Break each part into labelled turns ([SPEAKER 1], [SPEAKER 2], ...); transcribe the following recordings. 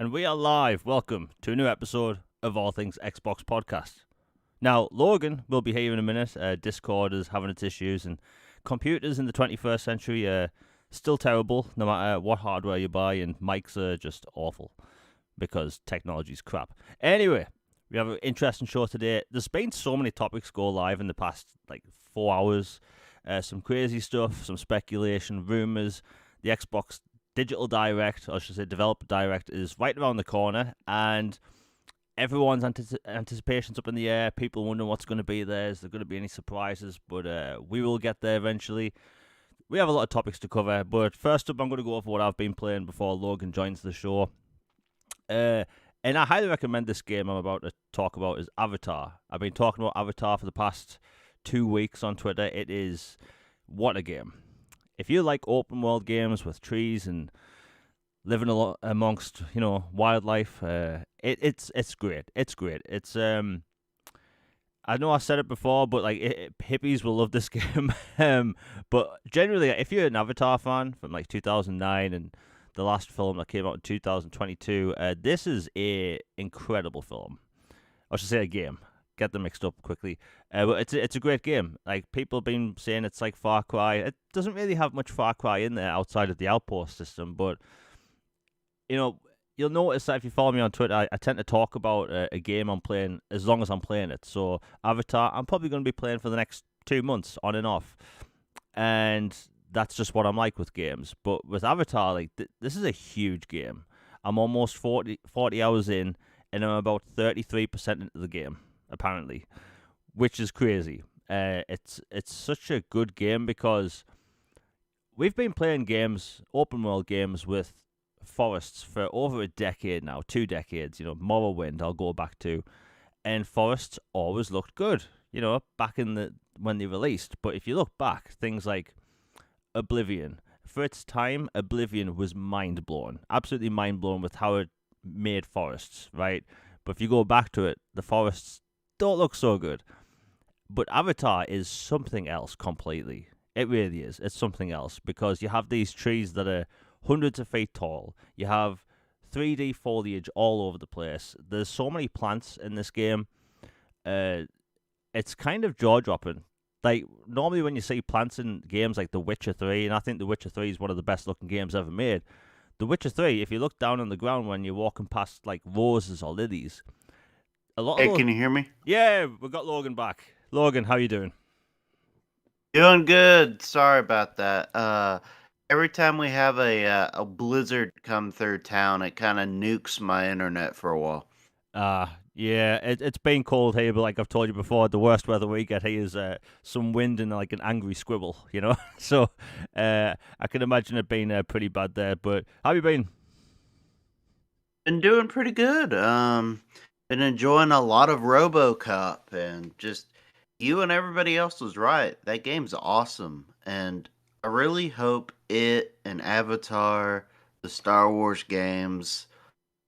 [SPEAKER 1] And we are live. Welcome to a new episode of All Things Xbox Podcast. Now, Logan will be here in a minute. Discord is having its issues, and computers in the 21st century are still terrible, no matter what hardware you buy, and mics are just awful because technology's crap. Anyway, we have an interesting show today. There's been so many topics go live in the past, 4 hours. Some crazy stuff, some speculation, rumors. The Xbox Digital Direct, or I should say Developer Direct, is right around the corner, and everyone's anticipation's up in the air. People wondering what's going to be there. Is there going to be any surprises? But we will get there eventually. We have a lot of topics to cover, but first up, I'm going to go over what I've been playing before Logan joins the show. And I highly recommend this game I'm about to talk about is Avatar. I've been talking about Avatar for the past 2 weeks on Twitter. It is, what a game. If you like open world games with trees and living amongst wildlife, it's great. It's great. It's I know I said it before, but hippies will love this game. But generally, if you're an Avatar fan from 2009 and the last film that came out in 2022, this is a incredible film. I should say a game. Get them mixed up quickly. But it's a great game. People have been saying it's like Far Cry. It doesn't really have much Far Cry in there outside of the outpost system, but you'll notice that if you follow me on Twitter, I tend to talk about a game I'm playing as long as I'm playing it. So Avatar, I'm probably going to be playing for the next 2 months on and off, and that's just what I'm like with games. But with Avatar, this is a huge game. I'm almost 40 hours in, and I'm about 33% into the game, apparently, which is crazy. It's such a good game because we've been playing games, open world games, with forests for over a decade now, 2 decades. Morrowind I'll go back to, and forests always looked good, back in when they released. But if you look back, things like Oblivion, for its time, Oblivion was mind-blowing, absolutely mind-blowing with how it made forests, right? But if you go back to it, the forests don't look so good. But Avatar is something else completely. It really is. It's something else because you have these trees that are hundreds of feet tall. You have 3D foliage all over the place. There's so many plants in this game. It's kind of jaw-dropping. Normally when you see plants in games like The Witcher 3, and I think The Witcher 3 is one of the best looking games ever made. The Witcher 3, if you look down on the ground when you're walking past roses or lilies, a lot of
[SPEAKER 2] Hey, can you hear me?
[SPEAKER 1] Yeah, we got Logan back. Logan, how you doing?
[SPEAKER 2] Doing good. Sorry about that. Every time we have a blizzard come through town, it kind of nukes my internet for a while.
[SPEAKER 1] Yeah, it's been cold here, but like I've told you before, the worst weather we get here is some wind and an angry squibble, So I can imagine it being pretty bad there. But how have you been?
[SPEAKER 2] Been doing pretty good. Been enjoying a lot of RoboCop, and just you and everybody else was right. That game's awesome, and I really hope it and Avatar, the Star Wars games,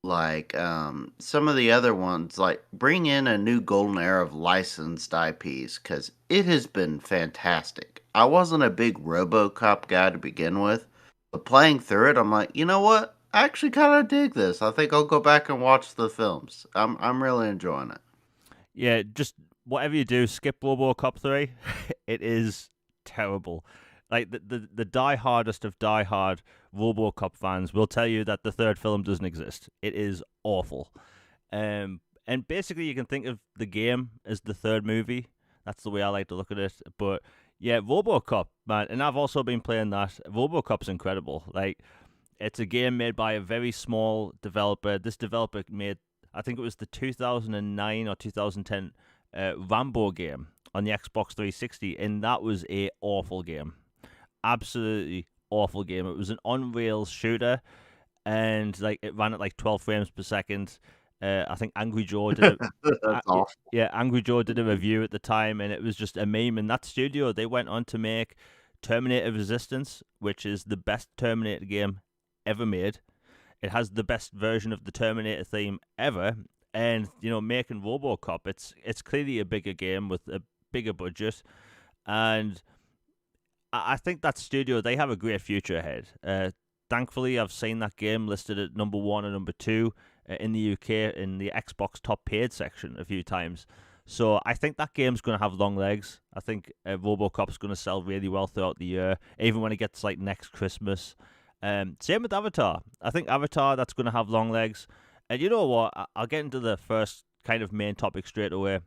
[SPEAKER 2] some of the other ones, bring in a new golden era of licensed IPs, because it has been fantastic. I wasn't a big RoboCop guy to begin with, but playing through it, I'm like, you know what? I actually kind of dig this. I think I'll go back and watch the films. I'm really enjoying it.
[SPEAKER 1] Yeah, just whatever you do, skip RoboCop 3. It is terrible. The die-hardest of die-hard RoboCop fans will tell you that the third film doesn't exist. It is awful. And basically you can think of the game as the third movie. That's the way I like to look at it. But yeah, RoboCop, man, and I've also been playing that. RoboCop's incredible. It's a game made by a very small developer. This developer made, I think it was the 2009 or 2010 Rambo game on the Xbox 360, and that was a awful game. Absolutely awful game. It was an on-rails shooter, and it ran at 12 frames per second. I think Angry Joe did
[SPEAKER 2] That's awful.
[SPEAKER 1] Yeah, Angry Joe did a review at the time, and it was just a meme. And that studio, they went on to make Terminator Resistance, which is the best Terminator game ever made. It has the best version of the Terminator theme ever, and making RoboCop, it's clearly a bigger game with a bigger budget, and I think that studio, they have a great future ahead. thankfully, I've seen that game listed at number 1 and number 2 in the UK in the Xbox top paid section a few times. So I think that game's going to have long legs. I think RoboCop's going to sell really well throughout the year, even when it gets like next Christmas. Same with Avatar. I think Avatar, that's going to have long legs. And you know what? I'll get into the first kind of main topic straight away.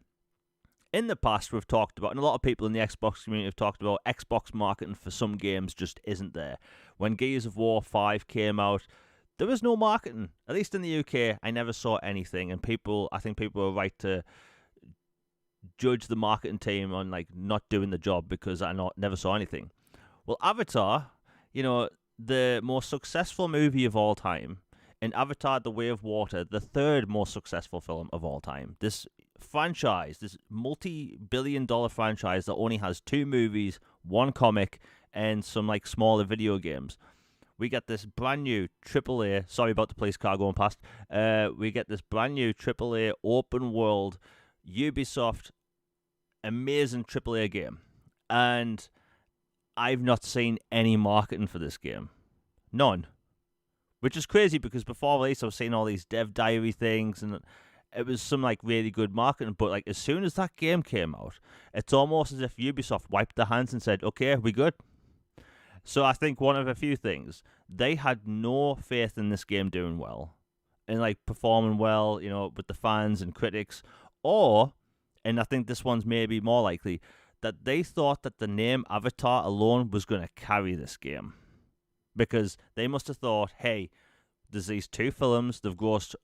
[SPEAKER 1] In the past, we've talked about, and a lot of people in the Xbox community have talked about, Xbox marketing for some games just isn't there. When Gears of War 5 came out, there was no marketing. At least in the UK, I never saw anything. And I think people are right to judge the marketing team on like not doing the job because never saw anything. Well, Avatar, the most successful movie of all time, and Avatar: The Way of Water, the third most successful film of all time. This franchise, this multi-billion-dollar franchise that only has 2 movies, 1 comic, and some like smaller video games. We get this brand new AAA. Sorry about the police car going past. We get this brand new AAA open world Ubisoft amazing AAA game, and I've not seen any marketing for this game. None. Which is crazy because before release I was seeing all these dev diary things and it was some like really good marketing, but like as soon as that game came out, it's almost as if Ubisoft wiped their hands and said, okay, we good. So I think one of a few things, they had no faith in this game doing well and like performing well, with the fans and critics, or, and I think this one's maybe more likely, that they thought that the name Avatar alone was going to carry this game. Because they must have thought, hey, there's these 2 films, they've grossed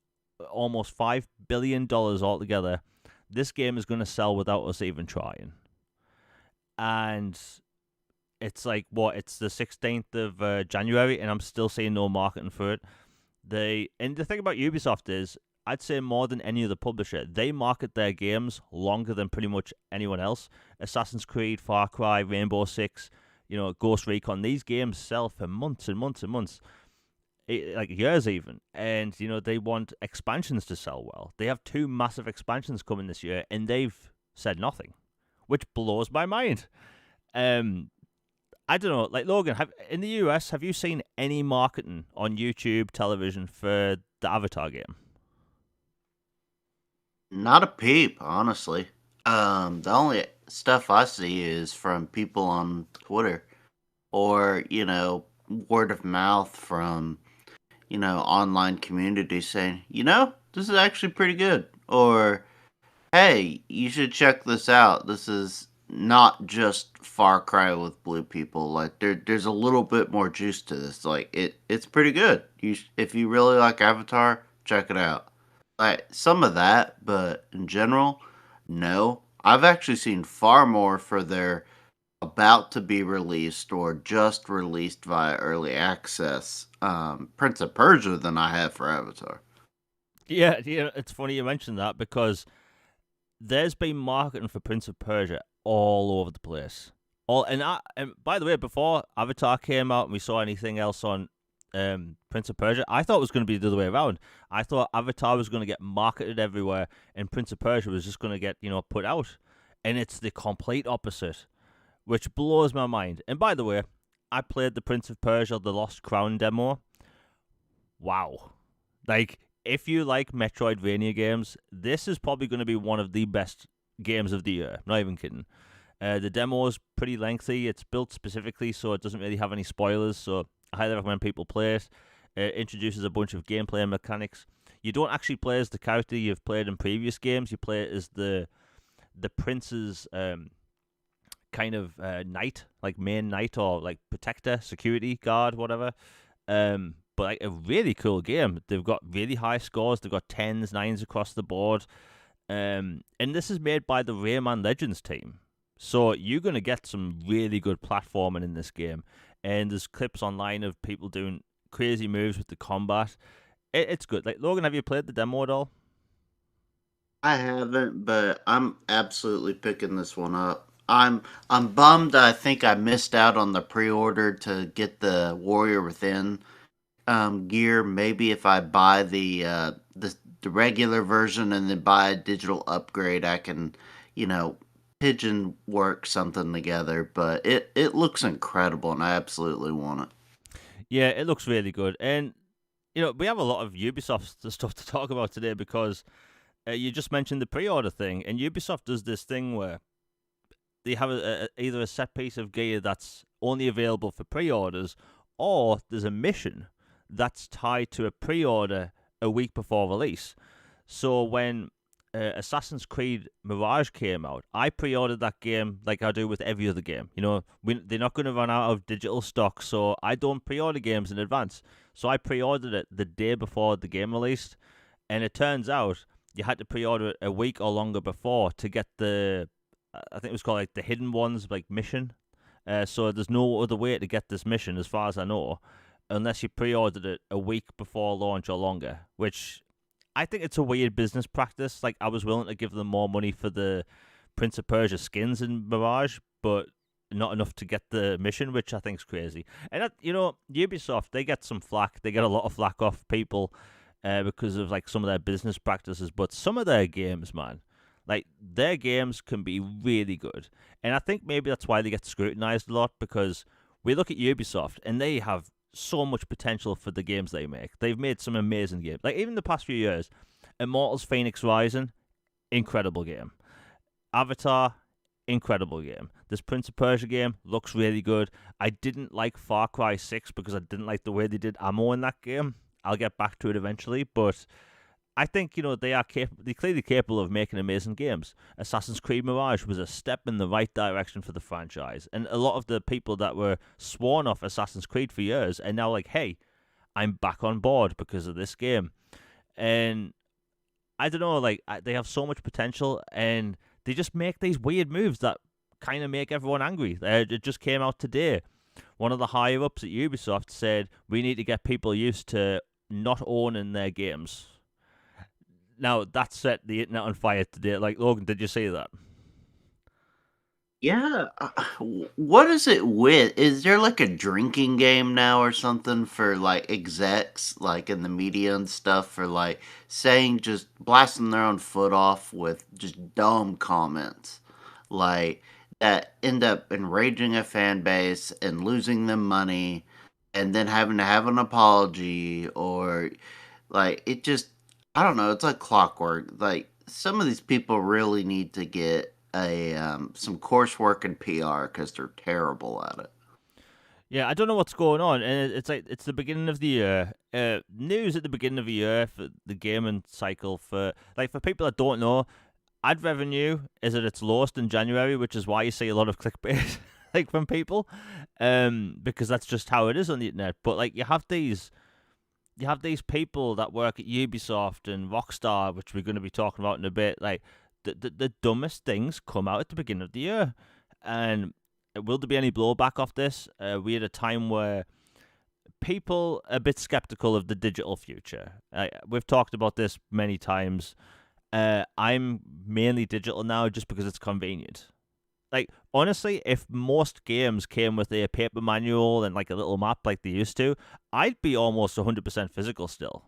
[SPEAKER 1] almost $5 billion altogether. This game is going to sell without us even trying. And it's like, it's the 16th of January, and I'm still seeing no marketing for it. And the thing about Ubisoft is, I'd say more than any other publisher, they market their games longer than pretty much anyone else. Assassin's Creed, Far Cry, Rainbow Six, Ghost Recon, these games sell for months and months and months, like years even. And, they want expansions to sell well. They have 2 massive expansions coming this year, and they've said nothing, which blows my mind. I don't know, like Logan, in the US, have you seen any marketing on YouTube, television for the Avatar game?
[SPEAKER 2] Not a peep, honestly. The only stuff I see is from people on Twitter or, word of mouth from, online communities saying, this is actually pretty good. Or, hey, you should check this out. This is not just Far Cry with blue people. Like, there's a little bit more juice to this. Like, it's pretty good. If you really like Avatar, check it out. Like, some of that, but in general, no. I've actually seen far more for their about to be released or just released via early access Prince of Persia than I have for Avatar.
[SPEAKER 1] Yeah, it's funny you mentioned that because there's been marketing for Prince of Persia all over the place. And by the way, before Avatar came out and we saw anything else on Prince of Persia, I thought it was going to be the other way around. I thought Avatar was going to get marketed everywhere and Prince of Persia was just going to get, put out. And it's the complete opposite, which blows my mind. And by the way, I played the Prince of Persia The Lost Crown demo. Wow. Like, if you like Metroidvania games, this is probably going to be one of the best games of the year. Not even kidding. The demo is pretty lengthy. It's built specifically so it doesn't really have any spoilers, so I highly recommend people play it. It introduces a bunch of gameplay mechanics. You don't actually play as the character you've played in previous games. You play as the prince's kind of knight, like main knight or like protector, security guard, whatever. But like a really cool game. They've got really high scores. They've got 10s, 9s across the board. And this is made by the Rayman Legends team. So you're going to get some really good platforming in this game. And there's clips online of people doing crazy moves with the combat. It's good. Like, Logan, have you played the demo at all?
[SPEAKER 2] I haven't, but I'm absolutely picking this one up. I'm bummed. I think I missed out on the pre-order to get the Warrior Within gear. Maybe if I buy the regular version and then buy a digital upgrade, I can, pigeon work something together. But it looks incredible, and I absolutely want it.
[SPEAKER 1] Yeah, it looks really good. And, we have a lot of Ubisoft stuff to talk about today because you just mentioned the pre-order thing. And Ubisoft does this thing where they have either a set piece of gear that's only available for pre-orders, or there's a mission that's tied to a pre-order a week before release. So when Assassin's Creed Mirage came out, I pre-ordered that game like I do with every other game. They're not going to run out of digital stock, so I don't pre-order games in advance. So I pre-ordered it the day before the game released, and it turns out you had to pre-order it a week or longer before to get I think it was called like the Hidden Ones like mission. So there's no other way to get this mission, as far as I know, unless you pre-ordered it a week before launch or longer, which I think it's a weird business practice. Like, I was willing to give them more money for the Prince of Persia skins in Mirage, but not enough to get the mission, which I think is crazy. And, Ubisoft, they get some flack. They get a lot of flack off people because of, like, some of their business practices. But some of their games, man, like, their games can be really good. And I think maybe that's why they get scrutinized a lot, because we look at Ubisoft, and they have so much potential for the games they make. They've made some amazing games. Like, even the past few years, Immortals Phoenix Rising, incredible game. Avatar, incredible game. This Prince of Persia game looks really good. I didn't like Far Cry 6 because I didn't like the way they did ammo in that game. I'll get back to it eventually, but I think, they're clearly capable of making amazing games. Assassin's Creed Mirage was a step in the right direction for the franchise. And a lot of the people that were sworn off Assassin's Creed for years are now like, hey, I'm back on board because of this game. And I don't know, like, they have so much potential, and they just make these weird moves that kind of make everyone angry. It just came out today. One of the higher-ups at Ubisoft said, we need to get people used to not owning their games. Now, that set the internet on fire today. Like, Logan, did you see that?
[SPEAKER 2] Yeah. What is it with? Is there like a drinking game now or something for like execs, like in the media and stuff, for like saying, just blasting their own foot off with just dumb comments, like that end up enraging a fan base and losing them money, and then having to have an apology, or like it just, I don't know, it's like clockwork. Like, some of these people really need to get a some coursework in PR because they're terrible at it.
[SPEAKER 1] Yeah, I don't know what's going on, and it's like it's the beginning of the year. News at the beginning of the year for the gaming cycle for people that don't know, ad revenue is at its lowest in January, which is why you see a lot of clickbait like from people, because that's just how it is on the internet. But like you have these people that work at Ubisoft and Rockstar, which we're going to be talking about in a bit. Like, the dumbest things come out at the beginning of the year. And will there be any blowback off this? We had a time where people are a bit skeptical of the digital future. We've talked about this many times. I'm mainly digital now just because it's convenient. Like, honestly, if most games came with a paper manual and like a little map like they used to, I'd be almost 100% physical still.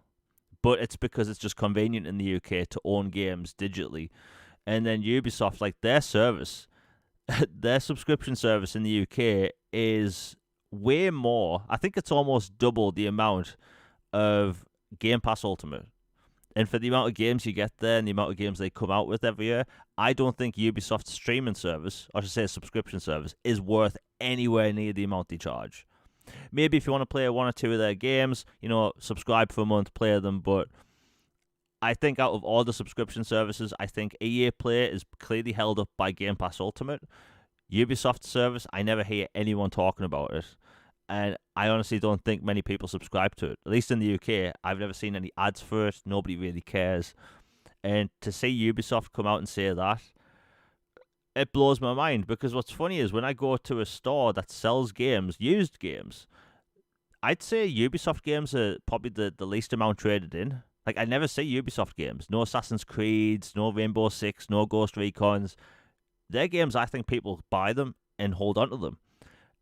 [SPEAKER 1] But it's because it's just convenient in the UK to own games digitally. And then Ubisoft, like, their service, their subscription service in the UK is way more. I think it's almost double the amount of Game Pass Ultimate. And for the amount of games you get there and the amount of games they come out with every year, I don't think Ubisoft's streaming service, or I should say subscription service, is worth anywhere near the amount they charge. Maybe if you want to play one or two of their games, subscribe for a month, play them. But I think out of all the subscription services, I think EA Play is clearly held up by Game Pass Ultimate. Ubisoft service, I never hear anyone talking about it. And I honestly don't think many people subscribe to it. At least in the UK, I've never seen any ads for it. Nobody really cares. And to see Ubisoft come out and say that, it blows my mind. Because what's funny is when I go to a store that sells games, used games, I'd say Ubisoft games are probably the least amount traded in. Like, I never see Ubisoft games. No Assassin's Creeds, no Rainbow Six, no Ghost Recons. They're games I think people buy them and hold on to them.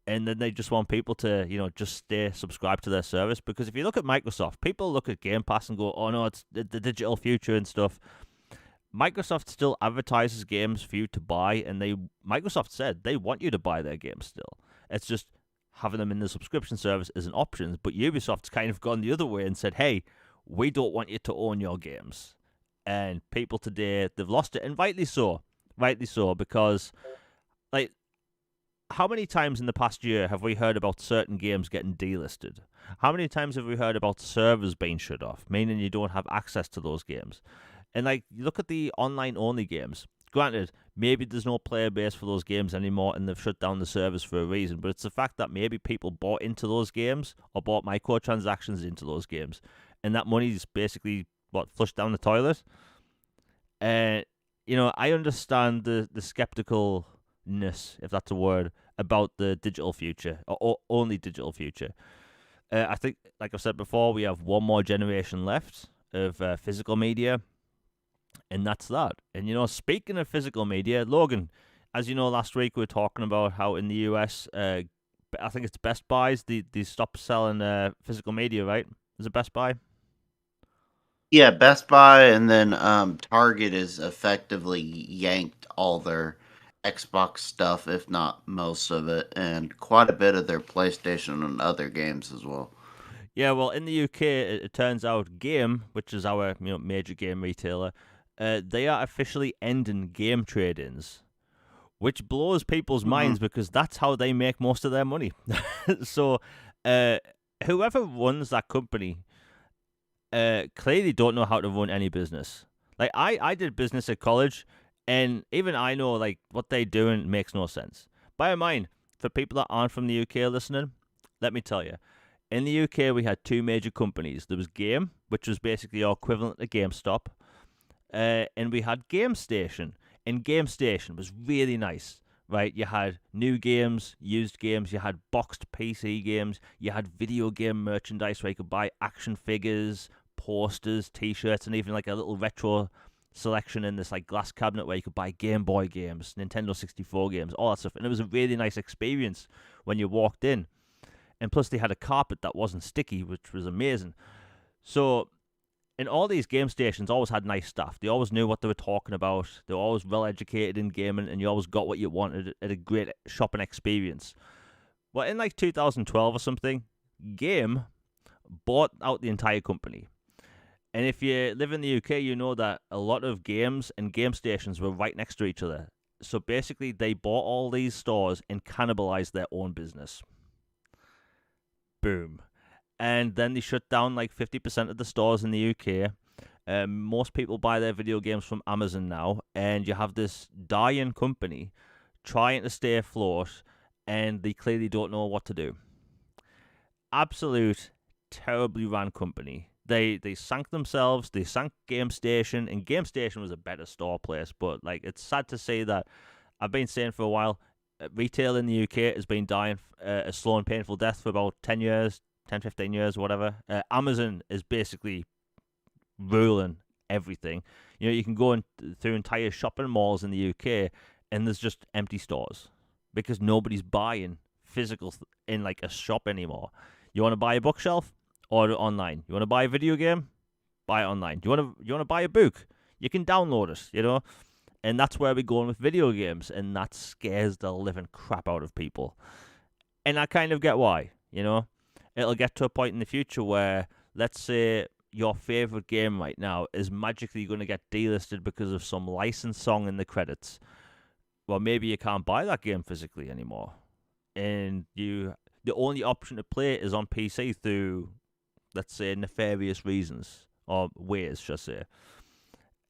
[SPEAKER 1] And then they just want people to, just stay subscribed to their service. Because if you look at Microsoft, people look at Game Pass and go, oh no, it's the digital future and stuff. Microsoft still advertises games for you to buy, and Microsoft said they want you to buy their games still. It's just having them in the subscription service is an option, but Ubisoft's kind of gone the other way and said, hey, we don't want you to own your games. And people today, they've lost it, and rightly so. Rightly so, because, like, how many times in the past year have we heard about certain games getting delisted? How many times have we heard about servers being shut off, meaning you don't have access to those games? And, like, you look at the online only games. Granted, maybe there's no player base for those games anymore and they've shut down the servers for a reason, but it's the fact that maybe people bought into those games or bought microtransactions into those games, and that money's basically, what, flushed down the toilet? And, I understand the skepticalness, if that's a word, about the digital future, or only digital future. I think, like I've said before, we have one more generation left of physical media, and that's that. And, speaking of physical media, Logan, as you know, last week we were talking about how in the US, I think it's Best Buys, they stopped selling physical media, right? Is it Best Buy?
[SPEAKER 2] Yeah, Best Buy and then Target is effectively yanked all their Xbox stuff, if not most of it, and quite a bit of their PlayStation and other games as well.
[SPEAKER 1] Yeah, well, in the UK, it turns out Game, which is our major game retailer, they are officially ending game trade-ins, which blows people's
[SPEAKER 2] Hmm.
[SPEAKER 1] minds because that's how they make most of their money. So, uh, whoever runs that company clearly don't know how to run any business. Like I did business at college, and even I know like what they doing makes no sense. Bear in mind, for people that aren't from the UK listening, let me tell you, in the UK we had two major companies. There was Game, which was basically our equivalent to GameStop, and we had Game Station. And Game Station was really nice. Right, you had new games, used games, you had boxed PC games, you had video game merchandise where you could buy action figures, posters, T-shirts, and even like a little retro selection in this like glass cabinet where you could buy Game Boy games, Nintendo 64 games, all that stuff. And it was a really nice experience when you walked in. And plus, they had a carpet that wasn't sticky, which was amazing. So, and all these game stations always had nice stuff. They always knew what they were talking about. They were always well educated in gaming, and you always got what you wanted at a great shopping experience. Well, in like 2012 or something, Game bought out the entire company. And if you live in the UK, you know that a lot of games and game stations were right next to each other. So basically, they bought all these stores and cannibalized their own business. Boom. And then they shut down like 50% of the stores in the UK. Most people buy their video games from Amazon now, and you have this dying company trying to stay afloat, and they clearly don't know what to do. Absolute terribly ran company. They sank themselves. They sank Game Station, and Game Station was a better store place. But like, it's sad to say that I've been saying for a while, retail in the UK has been dying a slow and painful death for about 10 years, 10, 15 years, whatever. Amazon is basically ruling everything. You can go through entire shopping malls in the UK and there's just empty stores because nobody's buying physical in like a shop anymore. You want to buy a bookshelf? Order it online. You want to buy a video game? Buy it online. You want to buy a book? You can download it, and that's where we're going with video games, and that scares the living crap out of people. And I kind of get why. It'll get to a point in the future where, let's say, your favorite game right now is magically going to get delisted because of some licensed song in the credits. Well, maybe you can't buy that game physically anymore, and the only option to play it is on PC through, let's say, nefarious reasons or ways, should I say.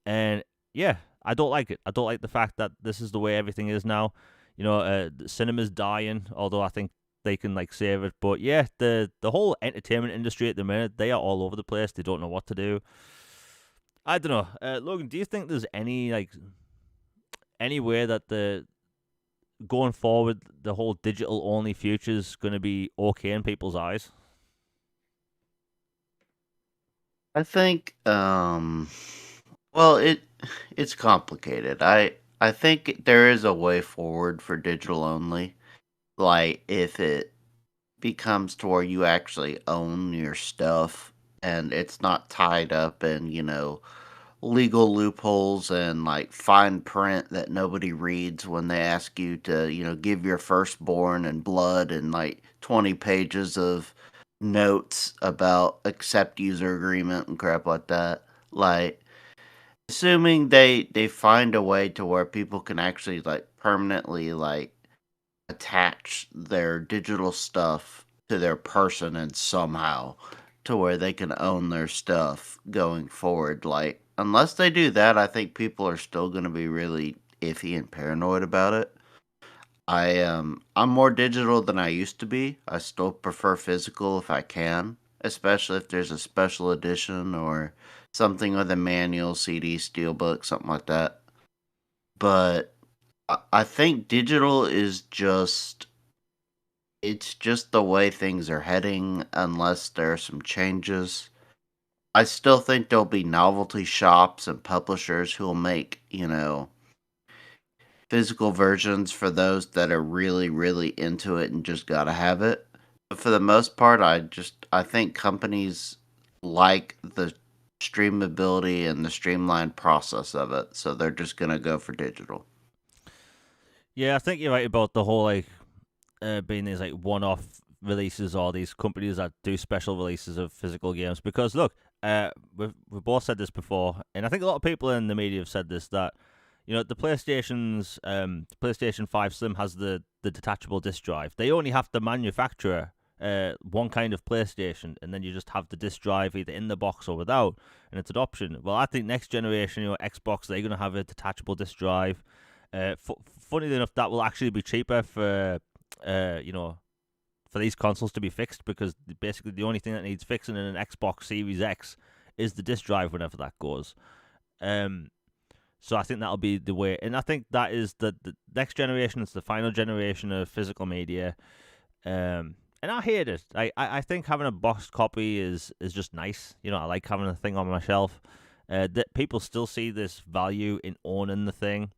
[SPEAKER 1] And yeah, I don't like it. I don't like the fact that this is the way everything is now. The cinema's dying, although I think they can like save it. But yeah, the whole entertainment industry at the minute, they are all over the place. They don't know what to do. I don't know, Logan. Do you think there's any way that the going forward the whole digital only future is going to be okay in people's eyes?
[SPEAKER 2] I think, well, it's complicated. I think there is a way forward for digital only. Like if it becomes to where you actually own your stuff and it's not tied up in, legal loopholes and like fine print that nobody reads when they ask you to, give your firstborn and blood and like 20 pages of notes about accept user agreement and crap like that. Like, assuming they find a way to where people can actually like permanently like attach their digital stuff to their person and somehow to where they can own their stuff going forward. Like, unless they do that, I think people are still going to be really iffy and paranoid about it. I'm more digital than I used to be. I still prefer physical if I can, especially if there's a special edition or something with a manual, CD, steelbook, something like that. But I think digital is just it's just the way things are heading unless there are some changes. I still think there'll be novelty shops and publishers who'll make, physical versions for those that are really, really into it and just gotta have it. But for the most part, I think companies like the streamability and the streamlined process of it, so they're just gonna go for digital.
[SPEAKER 1] Yeah, I think you're right about the whole like being these like one-off releases or these companies that do special releases of physical games. Because look, we've both said this before, and I think a lot of people in the media have said this, that the PlayStation 5 Slim has the detachable disc drive. They only have to manufacture one kind of PlayStation, and then you just have the disc drive either in the box or without, and it's an option. Well, I think next generation, Xbox, they're going to have a detachable disc drive. Funnily enough, that will actually be cheaper for for these consoles to be fixed, because basically the only thing that needs fixing in an Xbox Series X is the disc drive whenever that goes. So I think that'll be the way, and I think that is the next generation. It's the final generation of physical media, and I hate it. I think having a boxed copy is just nice. I like having a thing on my shelf. That people still see this value in owning the thing.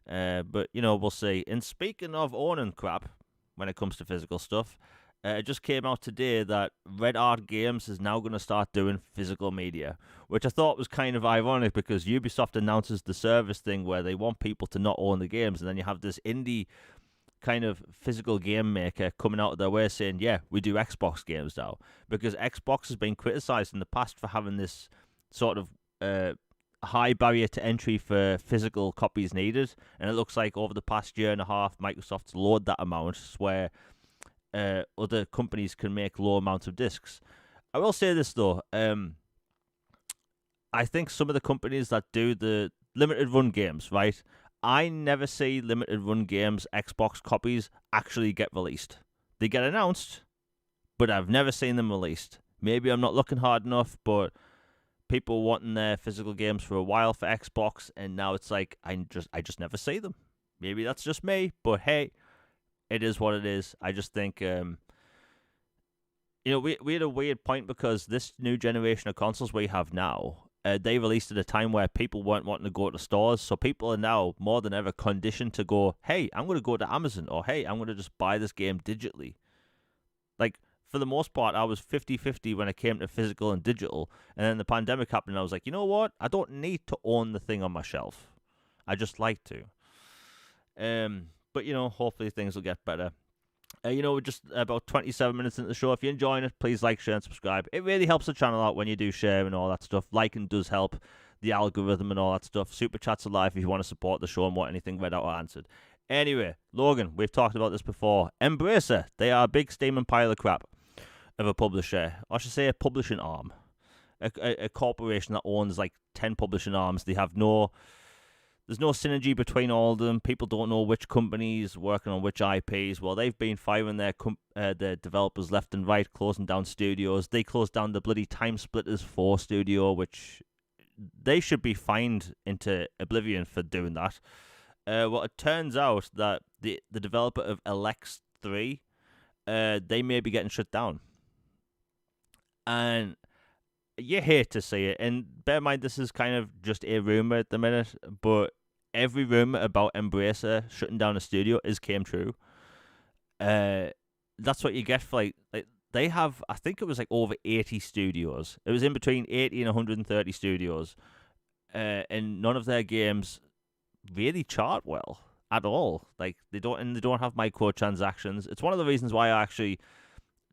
[SPEAKER 1] But we'll see. And speaking of owning crap, when it comes to physical stuff, it just came out today that Red Art Games is now going to start doing physical media, which I thought was kind of ironic, because Ubisoft announces the service thing where they want people to not own the games, and then you have this indie kind of physical game maker coming out of their way saying, yeah, we do Xbox games now, because Xbox has been criticized in the past for having this sort of high barrier to entry for physical copies needed, and it looks like over the past year and a half, Microsoft's lowered that amount, where other companies can make low amounts of discs. I will say this though, I think some of the companies that do the limited run games, right? I never see limited run games Xbox copies actually get released. They get announced, but I've never seen them released. Maybe I'm not looking hard enough, but people wanting their physical games for a while for Xbox, and now it's like I just never see them. Maybe that's just me, but hey, it is what it is. I just think we had a weird point, because this new generation of consoles we have now, they released at a time where people weren't wanting to go to stores, so people are now more than ever conditioned to go, hey, I'm going to go to Amazon, or hey, I'm going to just buy this game digitally. Like, for the most part, I was 50-50 when it came to physical and digital, and then the pandemic happened, and I was like, you know what? I don't need to own the thing on my shelf. I just like to. But, hopefully things will get better. We're just about 27 minutes into the show. If you're enjoying it, please like, share, and subscribe. It really helps the channel out when you do share and all that stuff. Liking does help the algorithm and all that stuff. Super chats are live if you want to support the show and want anything read out or answered. Anyway, Logan, we've talked about this before. Embracer, they are a big steaming pile of crap of a publisher. I should say a publishing arm. A corporation that owns like 10 publishing arms. There's no synergy between all of them. People don't know which companies working on which IPs. Well, they've been firing their developers left and right, closing down studios. They closed down the bloody Time Splitters 4 studio, which they should be fined into oblivion for doing that. Well, it turns out that the developer of Alex 3, they may be getting shut down. And you hate to see it. And bear in mind, this is kind of just a rumor at the minute, but every rumor about Embracer shutting down a studio came true. That's what you get for like they have, I think it was like over 80 studios. It was in between 80 and 130 studios. and none of their games really chart well at all. Like they don't have microtransactions. It's one of the reasons why I actually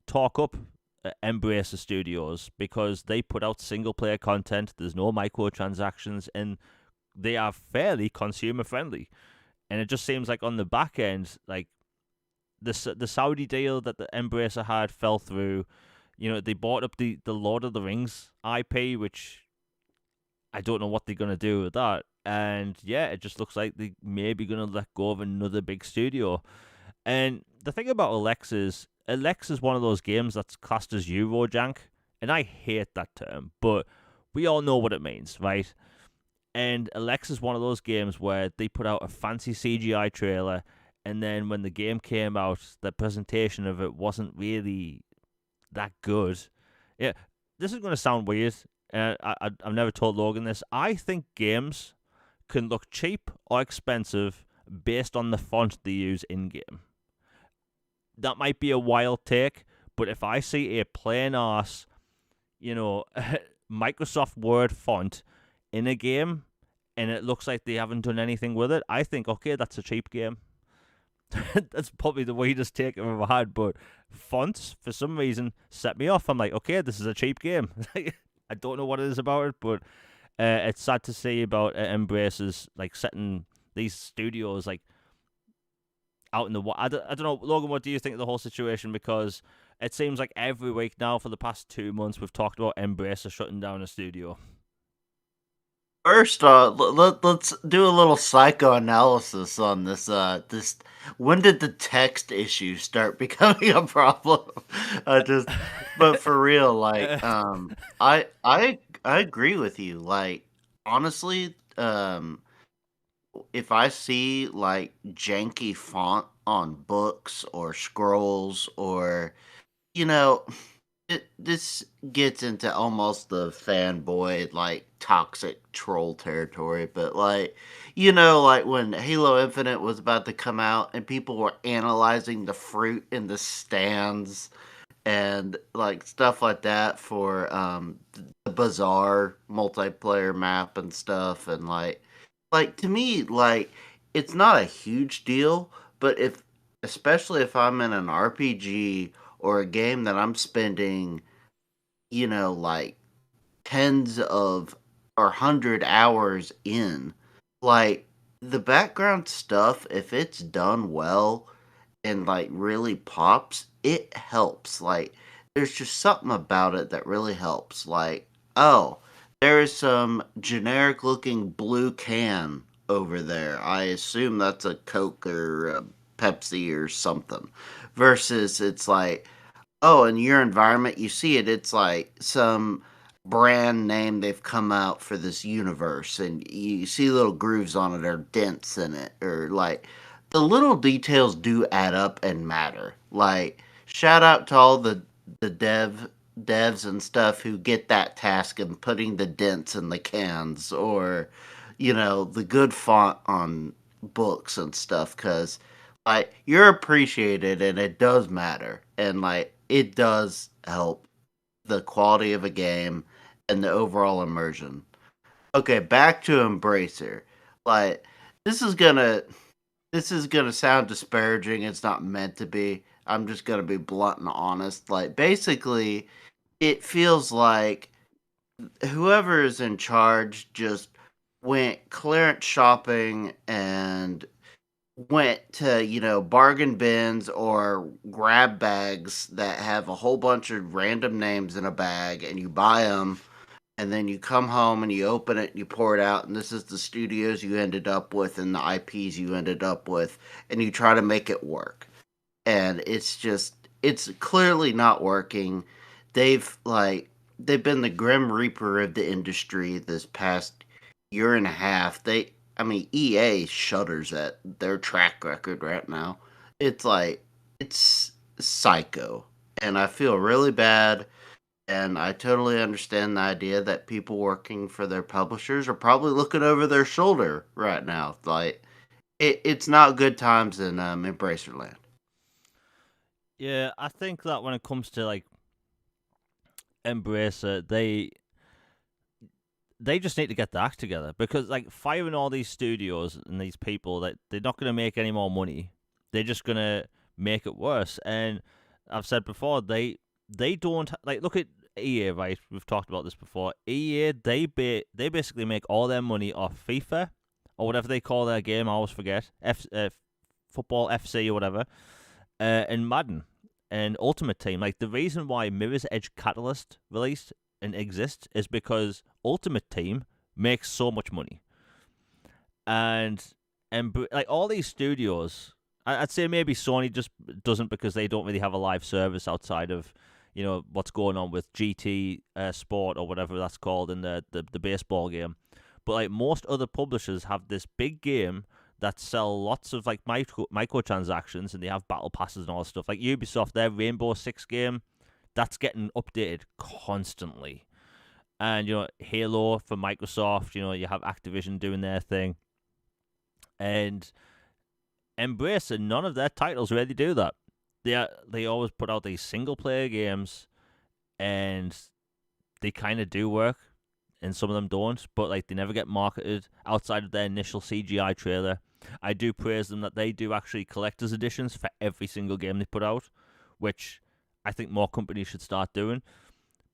[SPEAKER 1] talk up Embracer Studios, because they put out single player content. There's no microtransactions, and they are fairly consumer friendly. And it just seems like on the back end, like the Saudi deal that the Embracer had fell through. You know, they bought up the Lord of the Rings IP, which I don't know what they're gonna do with that. And yeah, it just looks like they may be gonna let go of another big studio. And the thing about Alex is one of those games that's classed as Eurojank, and I hate that term, but we all know what it means, right? And Alex is one of those games where they put out a fancy CGI trailer, and then when the game came out, the presentation of it wasn't really that good. Yeah, this is going to sound weird. I've never told Logan this. I think games can look cheap or expensive based on the font they use in game. That might be a wild take, but if I see a plain ass, you know, Microsoft Word font in a game and it looks like they haven't done anything with it, I think, okay, that's a cheap game. That's probably the weirdest take I've ever had, but fonts, for some reason, set me off. I'm like, okay, this is a cheap game. I don't know what it is about it, but it's sad to see about Embracer's, like, setting these studios, like, out in the I don't know, Logan, what do you think of the whole situation? Because it seems like every week now for the past 2 months we've talked about Embracer shutting down a studio.
[SPEAKER 2] First, let's do a little psychoanalysis on this. This when did the text issue start becoming a problem? Just, but for real, like, I agree with you. Like, honestly, if I see like janky font on books or scrolls, or you know, this gets into almost the fanboy, like, toxic troll territory, but, like, like, when Halo Infinite was about to come out and people were analyzing the fruit in the stands and, like, stuff like that for, the Bazaar multiplayer map and stuff, and, to me, like, it's not a huge deal, but especially if I'm in an RPG or a game that I'm spending, like, tens of or 100 hours in, like, the background stuff, if it's done well and, like, really pops, it helps. Like, there's just something about it that really helps. Like, oh, there is some generic looking blue can over there. I assume that's a Coke or a Pepsi or something. Versus it's like, oh, in your environment, you see it. It's like some brand name they've come out for this universe, and you see little grooves on it or dents in it, or like the little details do add up and matter. Like, shout out to all the devs and stuff who get that task and putting the dents in the cans, or the good font on books and stuff, because like, you're appreciated and it does matter, and like it does help the quality of a game and the overall immersion. Okay, back to Embracer. Like, this is gonna this is gonna sound disparaging. It's not meant to be. I'm just gonna be blunt and honest. Like, basically, it feels like whoever is in charge just went clearance shopping and went to, bargain bins or grab bags that have a whole bunch of random names in a bag, and you buy them, and then you come home and you open it and you pour it out, and this is the studios you ended up with and the IPs you ended up with, and you try to make it work. And it's clearly not working. They've been the grim reaper of the industry this past year and a half. I mean, EA shudders at their track record right now. It's like, it's psycho. And I feel really bad. And I totally understand the idea that people working for their publishers are probably looking over their shoulder right now. Like, it's not good times in Embracerland.
[SPEAKER 1] Yeah, I think that when it comes to like Embracer, they just need to get the act together, because like firing all these studios and these people, that they're not going to make any more money. They're just going to make it worse. And I've said before, they don't like, look at EA, right? We've talked about this before. EA, they basically make all their money off FIFA or whatever they call their game. I always forget, football FC or whatever, and Madden and Ultimate Team. Like, the reason why Mirror's Edge Catalyst released and exists is because Ultimate Team makes so much money, and like all these studios, I'd say maybe Sony just doesn't, because they don't really have a live service outside of, you know, what's going on with GT Sport or whatever that's called in the baseball game. But like most other publishers have this big game that sell lots of like microtransactions, and they have battle passes and all that stuff. Like Ubisoft, their Rainbow Six game, that's getting updated constantly. And, you know, Halo for Microsoft, you know, you have Activision doing their thing. And Embracer, none of their titles really do that. They always put out these single player games, and they kind of do work, and some of them don't. But like, they never get marketed outside of their initial CGI trailer. I do praise them that they do actually collector's editions for every single game they put out, which I think more companies should start doing.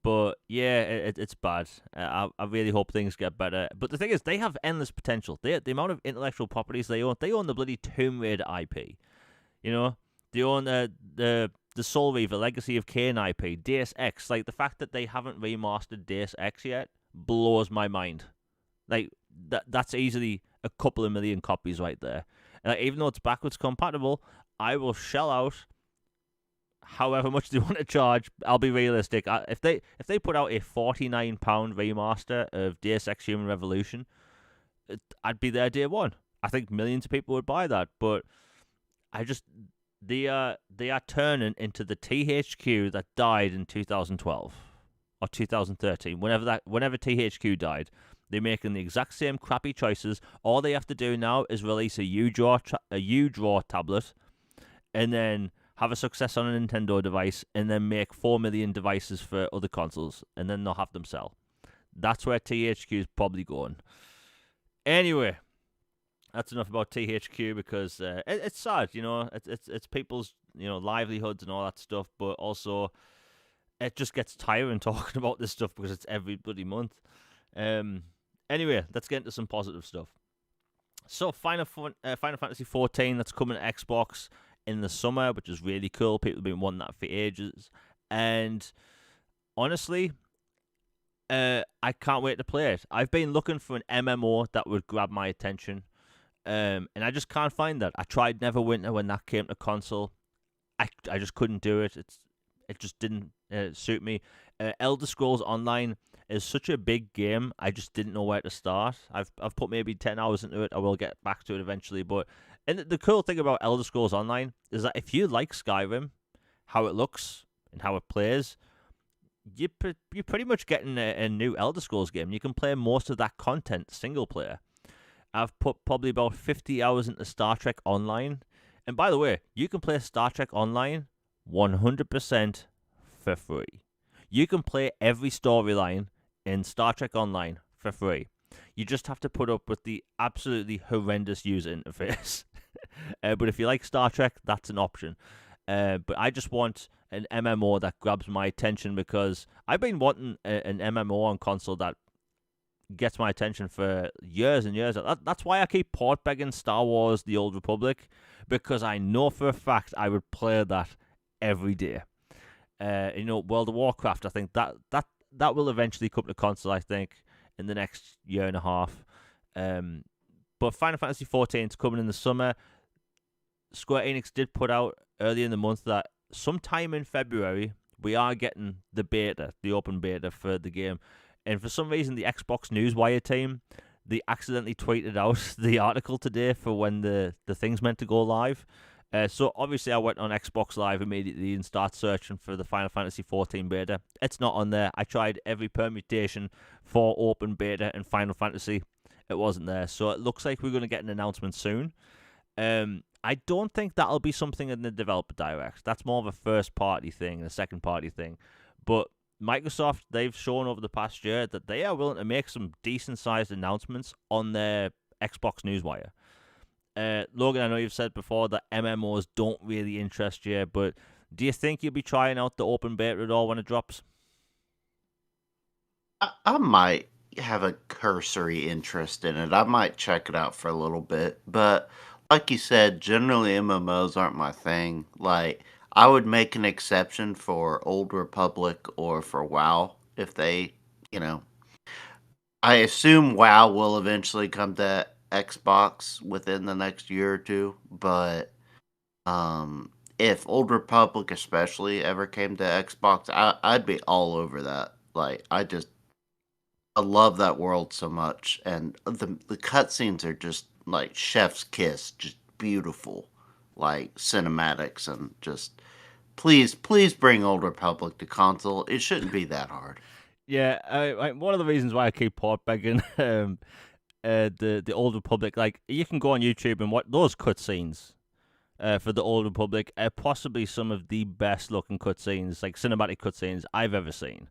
[SPEAKER 1] But yeah, it's bad. I really hope things get better. But the thing is, they have endless potential. The amount of intellectual properties they own the bloody Tomb Raider IP. You know, they own the Soul Reaver, Legacy of Kain IP, Deus Ex. Like, the fact that they haven't remastered Deus Ex yet blows my mind. Like, that's easily a couple of million copies right there. Even though it's backwards compatible, I will shell out however much they want to charge. I'll be realistic. If they put out a £49 remaster of Deus Ex Human Revolution, I'd be there day one. I think millions of people would buy that. But they are turning into the THQ that died in 2012 or 2013. Whenever THQ died, they're making the exact same crappy choices. All they have to do now is release a U-Draw tablet, and then have a success on a Nintendo device, and then make 4 million devices for other consoles, and then they'll have them sell. That's where THQ is probably going. Anyway, that's enough about THQ, because it's sad, you know. It's people's, you know, livelihoods and all that stuff, but also it just gets tiring talking about this stuff because it's every bloody month. Anyway, let's get into some positive stuff. So Final Fantasy XIV, that's coming to Xbox in the summer, which is really cool. People have been wanting that for ages, and honestly, I can't wait to play it. I've been looking for an MMO that would grab my attention, and I just can't find that. I tried Neverwinter when that came to console. I just couldn't do it. It just didn't suit me. Elder Scrolls Online is such a big game. I just didn't know where to start. I've put maybe 10 hours into it. I will get back to it eventually, but. And the cool thing about Elder Scrolls Online is that if you like Skyrim, how it looks and how it plays, you're pretty much getting a new Elder Scrolls game. You can play most of that content single player. I've put probably about 50 hours into Star Trek Online. And by the way, you can play Star Trek Online 100% for free. You can play every storyline in Star Trek Online for free. You just have to put up with the absolutely horrendous user interface. But if you like Star Trek, that's an option. But I just want an MMO that grabs my attention, because I've been wanting an MMO on console that gets my attention for years and years. That's why I keep port begging Star Wars The Old Republic, because I know for a fact I would play that every day. You know, World of Warcraft, I think that will eventually come to console, I think, in the next year and a half. But Final Fantasy XIV is coming in the summer. Square Enix did put out early in the month that sometime in February we are getting the open beta for the game. And for some reason, the Xbox Newswire team, they accidentally tweeted out the article today for when the thing's meant to go live. So obviously I went on Xbox Live immediately and started searching for the Final Fantasy XIV beta. It's not on there. I tried every permutation for open beta and Final Fantasy. It wasn't there. So it looks like we're going to get an announcement soon. I don't think that'll be something in the developer direct. That's more of a first party thing and a second party thing. But Microsoft, they've shown over the past year that they are willing to make some decent-sized announcements on their Xbox Newswire. Logan, I know you've said before that MMOs don't really interest you, but do you think you'll be trying out the open beta at all when it drops?
[SPEAKER 2] I might have a cursory interest in it. I might check it out for a little bit, but like you said, generally MMOs aren't my thing. Like I would make an exception for Old Republic or for WoW if they, you know, I assume WoW will eventually come to Xbox within the next year or two, but if Old Republic especially ever came to Xbox, I'd be all over that. Like I love that world so much, and the cutscenes are just like chef's kiss, just beautiful, like cinematics, and just please bring Old Republic to console. It shouldn't be that hard.
[SPEAKER 1] Yeah, one of the reasons why I keep port begging the Old Republic, like you can go on YouTube and watch those cutscenes for the Old Republic are possibly some of the best looking cutscenes, like cinematic cutscenes I've ever seen.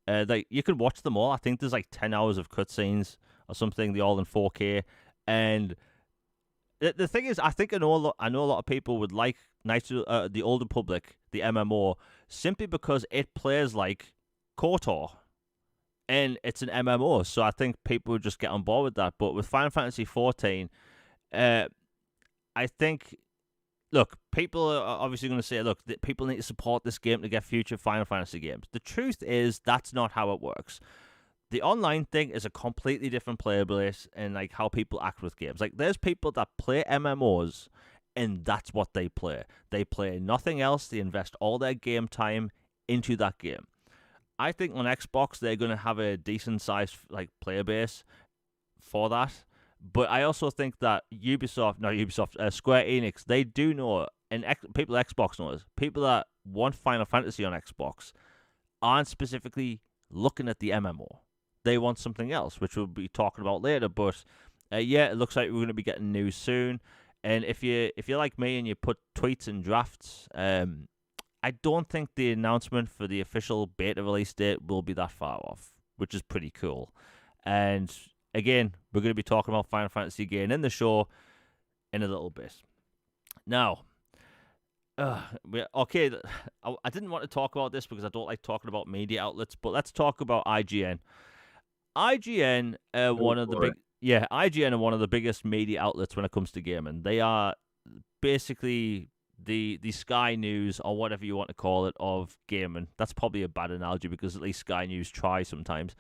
[SPEAKER 1] Like you could watch them all. I think there's like 10 hours of cutscenes or something. They all in 4K. And the thing is, I think I know a lot of people would like the Old Republic, the MMO, simply because it plays like KOTOR, and it's an MMO. So I think people would just get on board with that. But with Final Fantasy 14, I think. Look, people are obviously going to say, look, people need to support this game to get future Final Fantasy games. The truth is, that's not how it works. The online thing is a completely different player base and like how people act with games. Like, there's people that play MMOs, and that's what they play. They play nothing else. They invest all their game time into that game. I think on Xbox, they're going to have a decent sized like player base for that. But I also think that Square Enix, they do know, and people at Xbox know this, people that want Final Fantasy on Xbox aren't specifically looking at the MMO. They want something else, which we'll be talking about later. But yeah, it looks like we're going to be getting news soon. And if you're like me and you put tweets and drafts, I don't think the announcement for the official beta release date will be that far off, which is pretty cool. And again, we're going to be talking about Final Fantasy again in the show in a little bit. Now, okay, I didn't want to talk about this because I don't like talking about media outlets, but let's talk about IGN. IGN are one of the big, IGN are one of the biggest media outlets when it comes to gaming. They are basically the Sky News or whatever you want to call it of gaming. That's probably a bad analogy because at least Sky News try sometimes.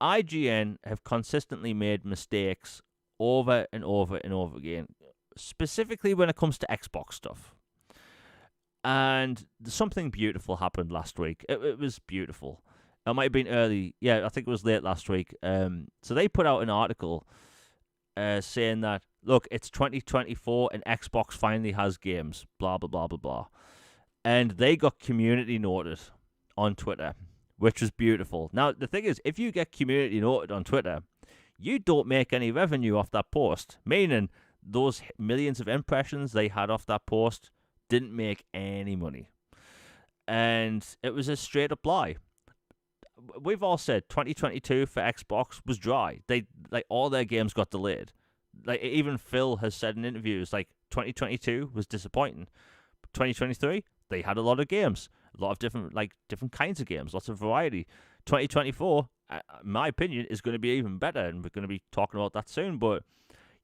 [SPEAKER 1] IGN have consistently made mistakes over and over and over again, specifically when it comes to Xbox stuff. And something beautiful happened last week. It was beautiful. It might have been early. Yeah, I think it was late last week. So they put out an article saying that, look, it's 2024 and Xbox finally has games, blah, blah, blah, blah, blah. And they got community noted on Twitter, which was beautiful. Now, the thing is, if you get community noted on Twitter, you don't make any revenue off that post, meaning those millions of impressions they had off that post didn't make any money. And it was a straight up lie. We've all said 2022 for Xbox was dry. They like all their games got delayed. Like even Phil has said in interviews, like 2022 was disappointing. 2023 they had a lot of games. A lot of different kinds of games, lots of variety. 2024, in my opinion, is going to be even better, and we're going to be talking about that soon. But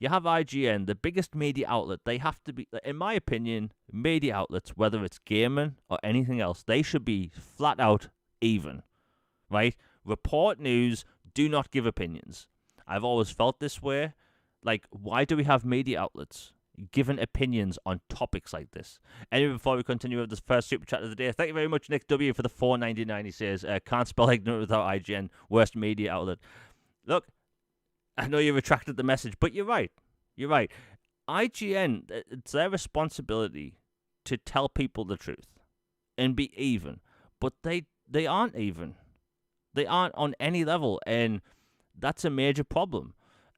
[SPEAKER 1] you have IGN, the biggest media outlet. They have to be, in my opinion, media outlets, whether it's gaming or anything else, they should be flat out even, right? Report news, do not give opinions. I've always felt this way. Like, why do we have media outlets giving opinions on topics like this? Anyway, before we continue with this first super chat of the day, thank you very much, Nick W, for the $4.99. He says, can't spell ignorant without IGN, worst media outlet. Look, I know you retracted the message, but you're right. You're right. IGN, it's their responsibility to tell people the truth and be even, but they aren't even. They aren't on any level, and that's a major problem.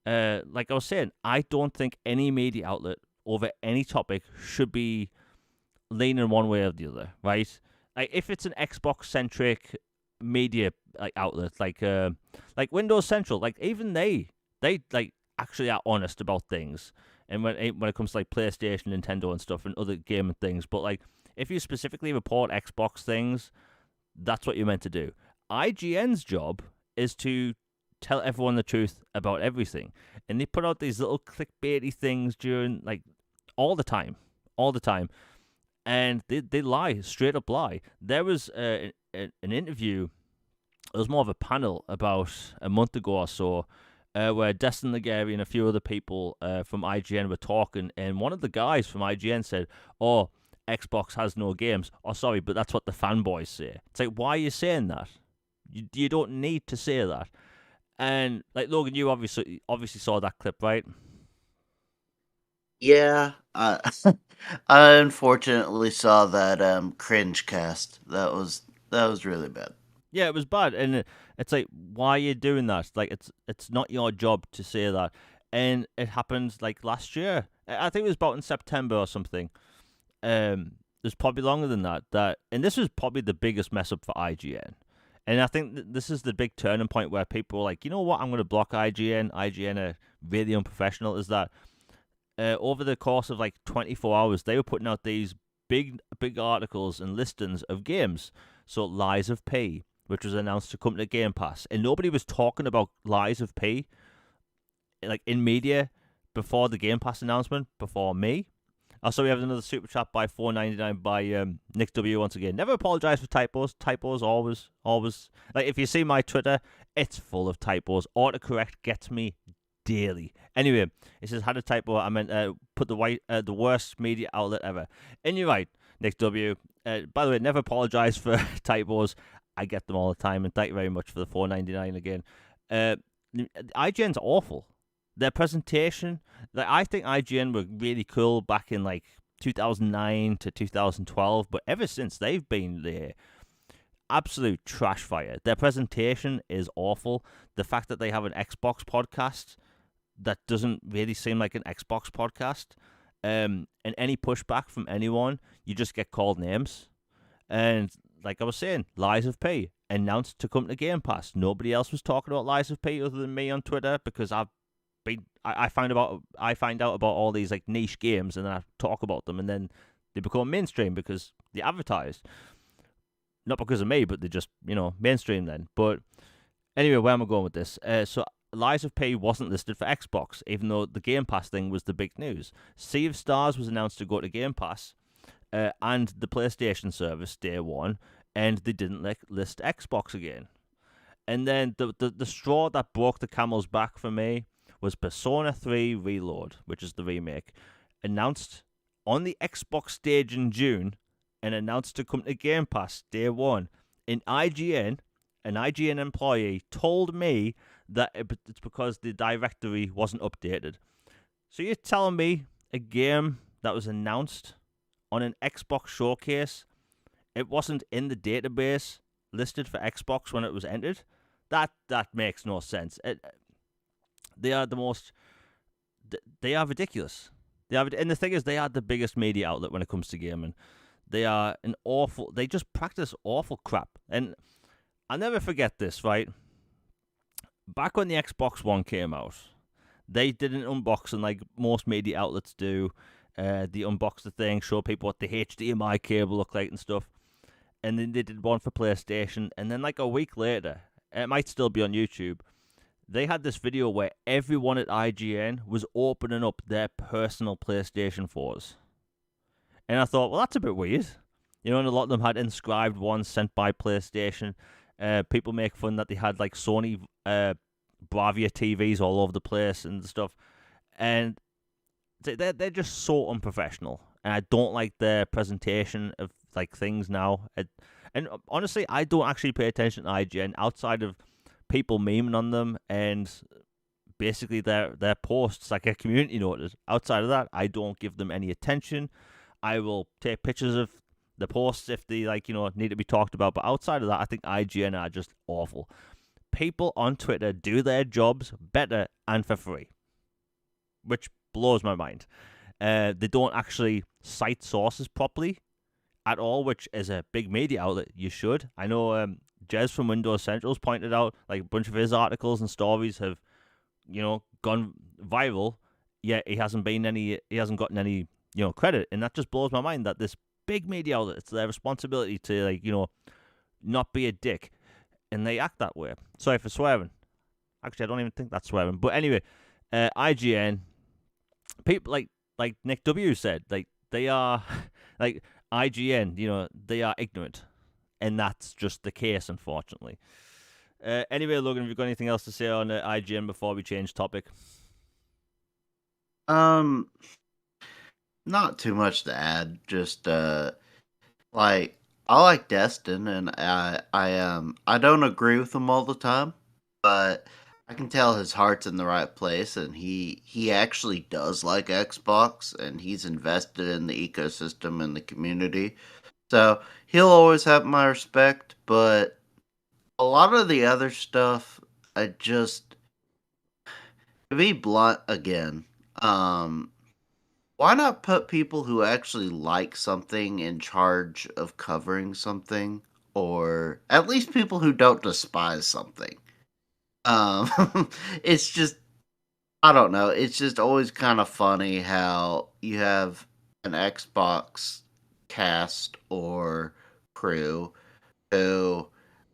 [SPEAKER 1] Like I was saying, I don't think any media outlet over any topic should be leaning one way or the other, right? Like if it's an Xbox-centric media like outlets like Windows Central, like even they like actually are honest about things. And when it comes to like PlayStation, Nintendo, and stuff, and other gaming things, but like if you specifically report Xbox things, that's what you're meant to do. IGN's job is to tell everyone the truth about everything, and they put out these little clickbaity things during like all the time, and they lie, straight up lie. There was an interview. It was more of a panel about a month ago or so, where Destin Legary and a few other people from IGN were talking, and one of the guys from IGN said, "Oh, Xbox has no games." Oh, sorry, but that's what the fanboys say. It's like, why are you saying that? You don't need to say that. And like Logan, you obviously saw that clip, right?
[SPEAKER 2] Yeah, I unfortunately saw that cringe cast. That was really bad.
[SPEAKER 1] Yeah, it was bad, and it's like, why are you doing that? Like, it's not your job to say that, and it happened like last year. I think it was about in September or something. There's probably longer than that. And this was probably the biggest mess up for IGN. And I think this is the big turning point where people are like, you know what, I'm going to block IGN. IGN are really unprofessional. Is that over the course of like 24 hours, they were putting out these big articles and listings of games. So Lies of P, which was announced to come to Game Pass, and nobody was talking about Lies of P like in media before the Game Pass announcement, before me. Also, we have another super chat by $4.99 by Nick W. Once again, never apologize for typos. Typos always like if you see my Twitter, it's full of typos. Autocorrect gets me daily. Anyway, it says had a typo. I meant put the worst media outlet ever. And you're right, Nick W. By the way, never apologize for typos. I get them all the time, and thank you very much for the $4.99 again. IGN's awful. Their presentation, like I think IGN were really cool back in like 2009 to 2012, but ever since they've been the absolute trash fire. Their presentation is awful. The fact that they have an Xbox podcast that doesn't really seem like an Xbox podcast, and any pushback from anyone, you just get called names. And like I was saying, Lies of P announced to come to Game Pass. Nobody else was talking about Lies of P other than me on Twitter, because I find out about all these like niche games, and then I talk about them, and then they become mainstream because they advertised. Not because of me, but they just mainstream then. But anyway, where am I going with this? So Lies of P wasn't listed for Xbox, even though the Game Pass thing was the big news. Sea of Stars was announced to go to Game Pass, and the PlayStation service day one, and they didn't list Xbox again. And then the straw that broke the camel's back for me was Persona 3 Reload, which is the remake, announced on the Xbox stage in June and announced to come to Game Pass day one. In IGN, an IGN employee told me that it's because the directory wasn't updated. So you're telling me a game that was announced on an Xbox showcase, it wasn't in the database listed for Xbox when it was entered? That makes no sense. They are the most. They are ridiculous. And the thing is, they are the biggest media outlet when it comes to gaming. They are an awful. They just practice awful crap. And I'll never forget this. Right, back when the Xbox One came out, they did an unboxing like most media outlets do. They unboxed the thing, show people what the HDMI cable looked like and stuff. And then they did one for PlayStation. And then like a week later, it might still be on YouTube, they had this video where everyone at IGN was opening up their personal PlayStation 4s. And I thought, well, that's a bit weird. And a lot of them had inscribed ones sent by PlayStation. People make fun that they had like Sony Bravia TVs all over the place and stuff. And they're just so unprofessional. And I don't like their presentation of like things now. And honestly, I don't actually pay attention to IGN outside of people memeing on them and basically their posts like a community notice. Outside of that, I don't give them any attention. I will take pictures of the posts if they need to be talked about, but outside of that, I think IGN are just awful. People on Twitter do their jobs better and for free, which blows my mind. They don't actually cite sources properly at all, which is a big media outlet. You should. I know Jez from Windows Central's pointed out, like a bunch of his articles and stories have, gone viral. Yet he hasn't gotten any, credit, and that just blows my mind. That this big media outlet, it's their responsibility to not be a dick, and they act that way. Sorry for swearing. Actually, I don't even think that's swearing. But anyway, IGN, people like Nick W said, like they are like IGN, they are ignorant, and that's just the case, unfortunately. Anyway, Logan, have you got anything else to say on IGN before we change topic?
[SPEAKER 2] Not too much to add. Just like I like Destin, and I don't agree with him all the time, but I can tell his heart's in the right place, and he actually does like Xbox, and he's invested in the ecosystem and the community. So he'll always have my respect, but a lot of the other stuff, to be blunt again, why not put people who actually like something in charge of covering something, or at least people who don't despise something? It's just, I don't know. It's just always kind of funny how you have an Xbox cast or crew who,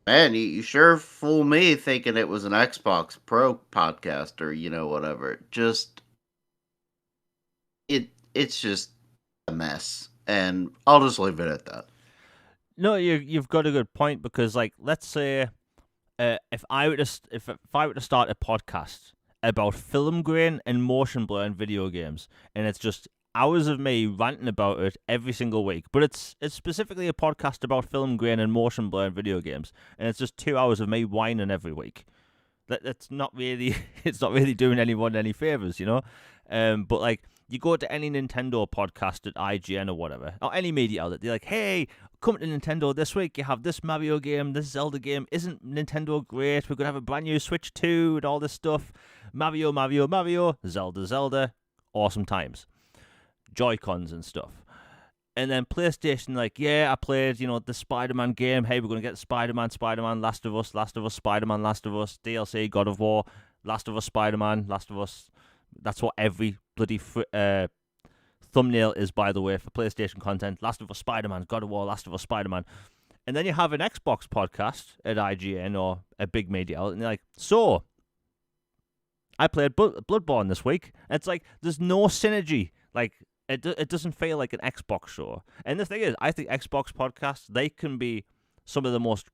[SPEAKER 2] man, you sure fool me thinking it was an Xbox Pro podcast or whatever. It's just a mess, and I'll just leave it at that.
[SPEAKER 1] No, you've got a good point, because like, let's say if I were to start a podcast about film grain and motion blur in video games, and it's just hours of me ranting about it every single week, but it's specifically a podcast about film grain and motion blur in video games, and it's just 2 hours of me whining every week. That's not really it's not really doing anyone any favors, but like, you go to any Nintendo podcast at IGN or whatever, or any media outlet, they're like, hey, come to Nintendo this week, you have this Mario game, this Zelda game, isn't Nintendo great? We're going to have a brand new Switch 2 and all this stuff. Mario, Zelda, awesome times. Joy-Cons and stuff. And then PlayStation, like, yeah, I played, the Spider-Man game. Hey, we're going to get Spider-Man, Last of Us, Spider-Man, Last of Us, DLC, God of War, Last of Us, Spider-Man, Last of Us. That's what every bloody thumbnail is, by the way, for PlayStation content. Last of Us, Spider-Man, God of War, Last of Us, Spider-Man. And then you have an Xbox podcast at IGN or a big media outlet, and they're like, so, I played Bloodborne this week. And it's like, there's no synergy. Like, it doesn't feel like an Xbox show. And the thing is, I think Xbox podcasts, they can be some of the most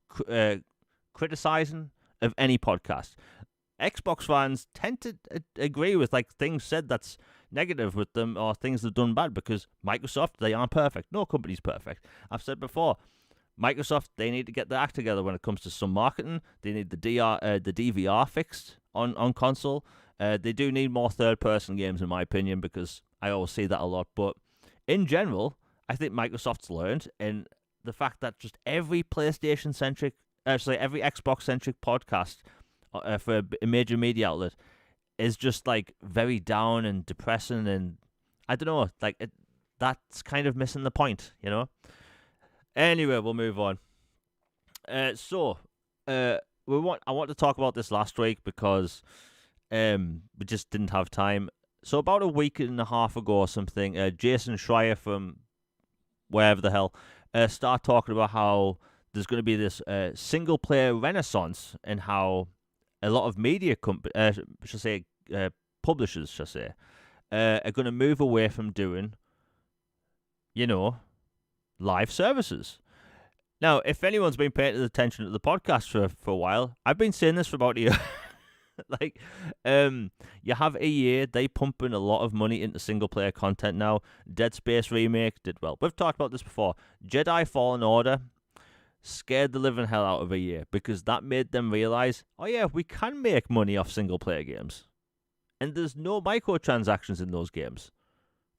[SPEAKER 1] criticizing of any podcast. Xbox fans tend to agree with like things said that's negative with them, or things they've done bad, because Microsoft, they aren't perfect. No company's perfect. I've said before, Microsoft, they need to get their act together when it comes to some marketing. They need the DVR fixed on console. They do need more third-person games, in my opinion, because I always see that a lot. But in general, I think Microsoft's learned, and the fact that just every PlayStation-centric, every Xbox-centric podcast for a major media outlet is just like very down and depressing, and I don't know, like that's kind of missing the point, Anyway, we'll move on. I want to talk about this last week because we just didn't have time. So about a week and a half ago or something, Jason Schreier from wherever the hell started talking about how there's going to be this single player renaissance, and how a lot of media publishers, are going to move away from doing, live services. Now, if anyone's been paying attention to the podcast for a while, I've been saying this for about a year. Like, you have EA, they pump in a lot of money into single player content now. Dead Space Remake did well. We've talked about this before. Jedi Fallen Order scared the living hell out of EA, because that made them realize, oh yeah, we can make money off single player games. And there's no microtransactions in those games.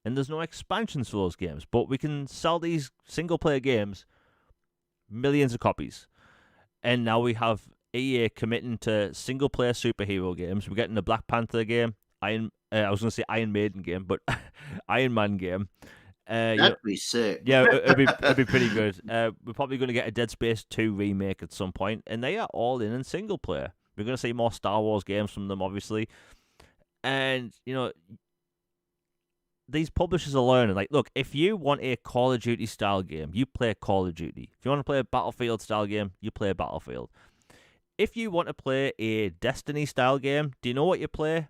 [SPEAKER 1] And there's no expansions for those games. But we can sell these single player games millions of copies. And now we have EA committing to single player superhero games. We're getting the Black Panther game, I was going to say Iron Maiden game, but Iron Man game.
[SPEAKER 2] That'd be sick.
[SPEAKER 1] Yeah, it'd be pretty good. We're probably going to get a Dead Space 2 remake at some point, and they are all in single player. We're going to see more Star Wars games from them, obviously, and these publishers are learning. Like, look, if you want a Call of Duty style game, you play Call of Duty. If you want to play a Battlefield style game, you play Battlefield. If you want to play a Destiny style game, do you know what you play?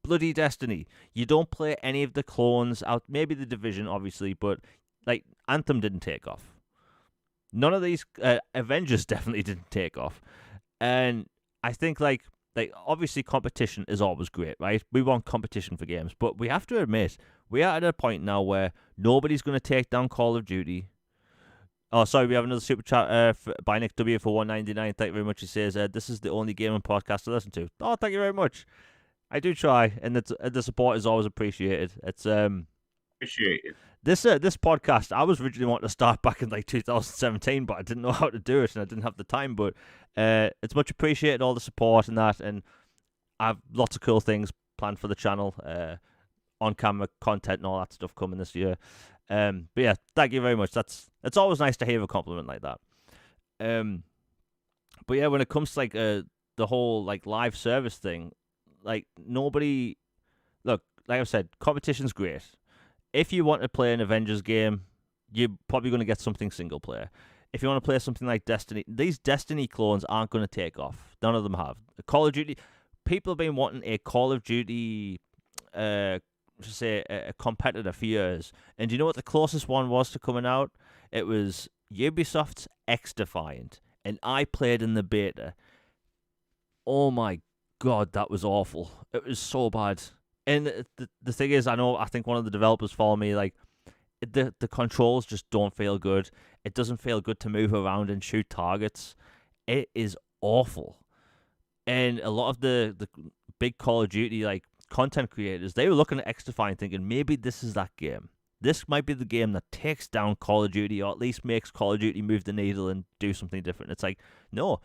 [SPEAKER 1] Bloody Destiny. You don't play any of the clones out. Maybe the Division, obviously, but like Anthem didn't take off. None of these Avengers definitely didn't take off, and I think like obviously competition is always great, right? We want competition for games, but we have to admit we are at a point now where nobody's going to take down Call of Duty. Oh, sorry, we have another super chat by Nick W for $1.99. Thank you very much. He says, "This is the only gaming podcast to listen to." Oh, thank you very much. I do try, and the support is always appreciated. It's
[SPEAKER 2] Appreciate it.
[SPEAKER 1] This podcast, I was originally wanting to start back in like 2017, but I didn't know how to do it, and I didn't have the time. But it's much appreciated, all the support and that, and I have lots of cool things planned for the channel, on-camera content and all that stuff coming this year. But yeah, thank you very much. It's always nice to hear a compliment like that. But yeah, when it comes to like the whole like live service thing, like nobody, look, like I've said, competition's great. If you want to play an Avengers game, you're probably going to get something single player. If you want to play something like Destiny, these Destiny clones aren't going to take off. None of them have. Call of Duty, people have been wanting a Call of Duty, a competitor for years. And do you know what the closest one was to coming out? It was Ubisoft's X-Defiant. And I played in the beta. Oh my God, that was awful. It was so bad. And the thing is, I think one of the developers followed me, like, the controls just don't feel good. It doesn't feel good to move around and shoot targets. It is awful. And a lot of the big Call of Duty, like, content creators, they were looking at X-Defiant thinking, maybe this is that game. This might be the game that takes down Call of Duty, or at least makes Call of Duty move the needle and do something different. It's like, no,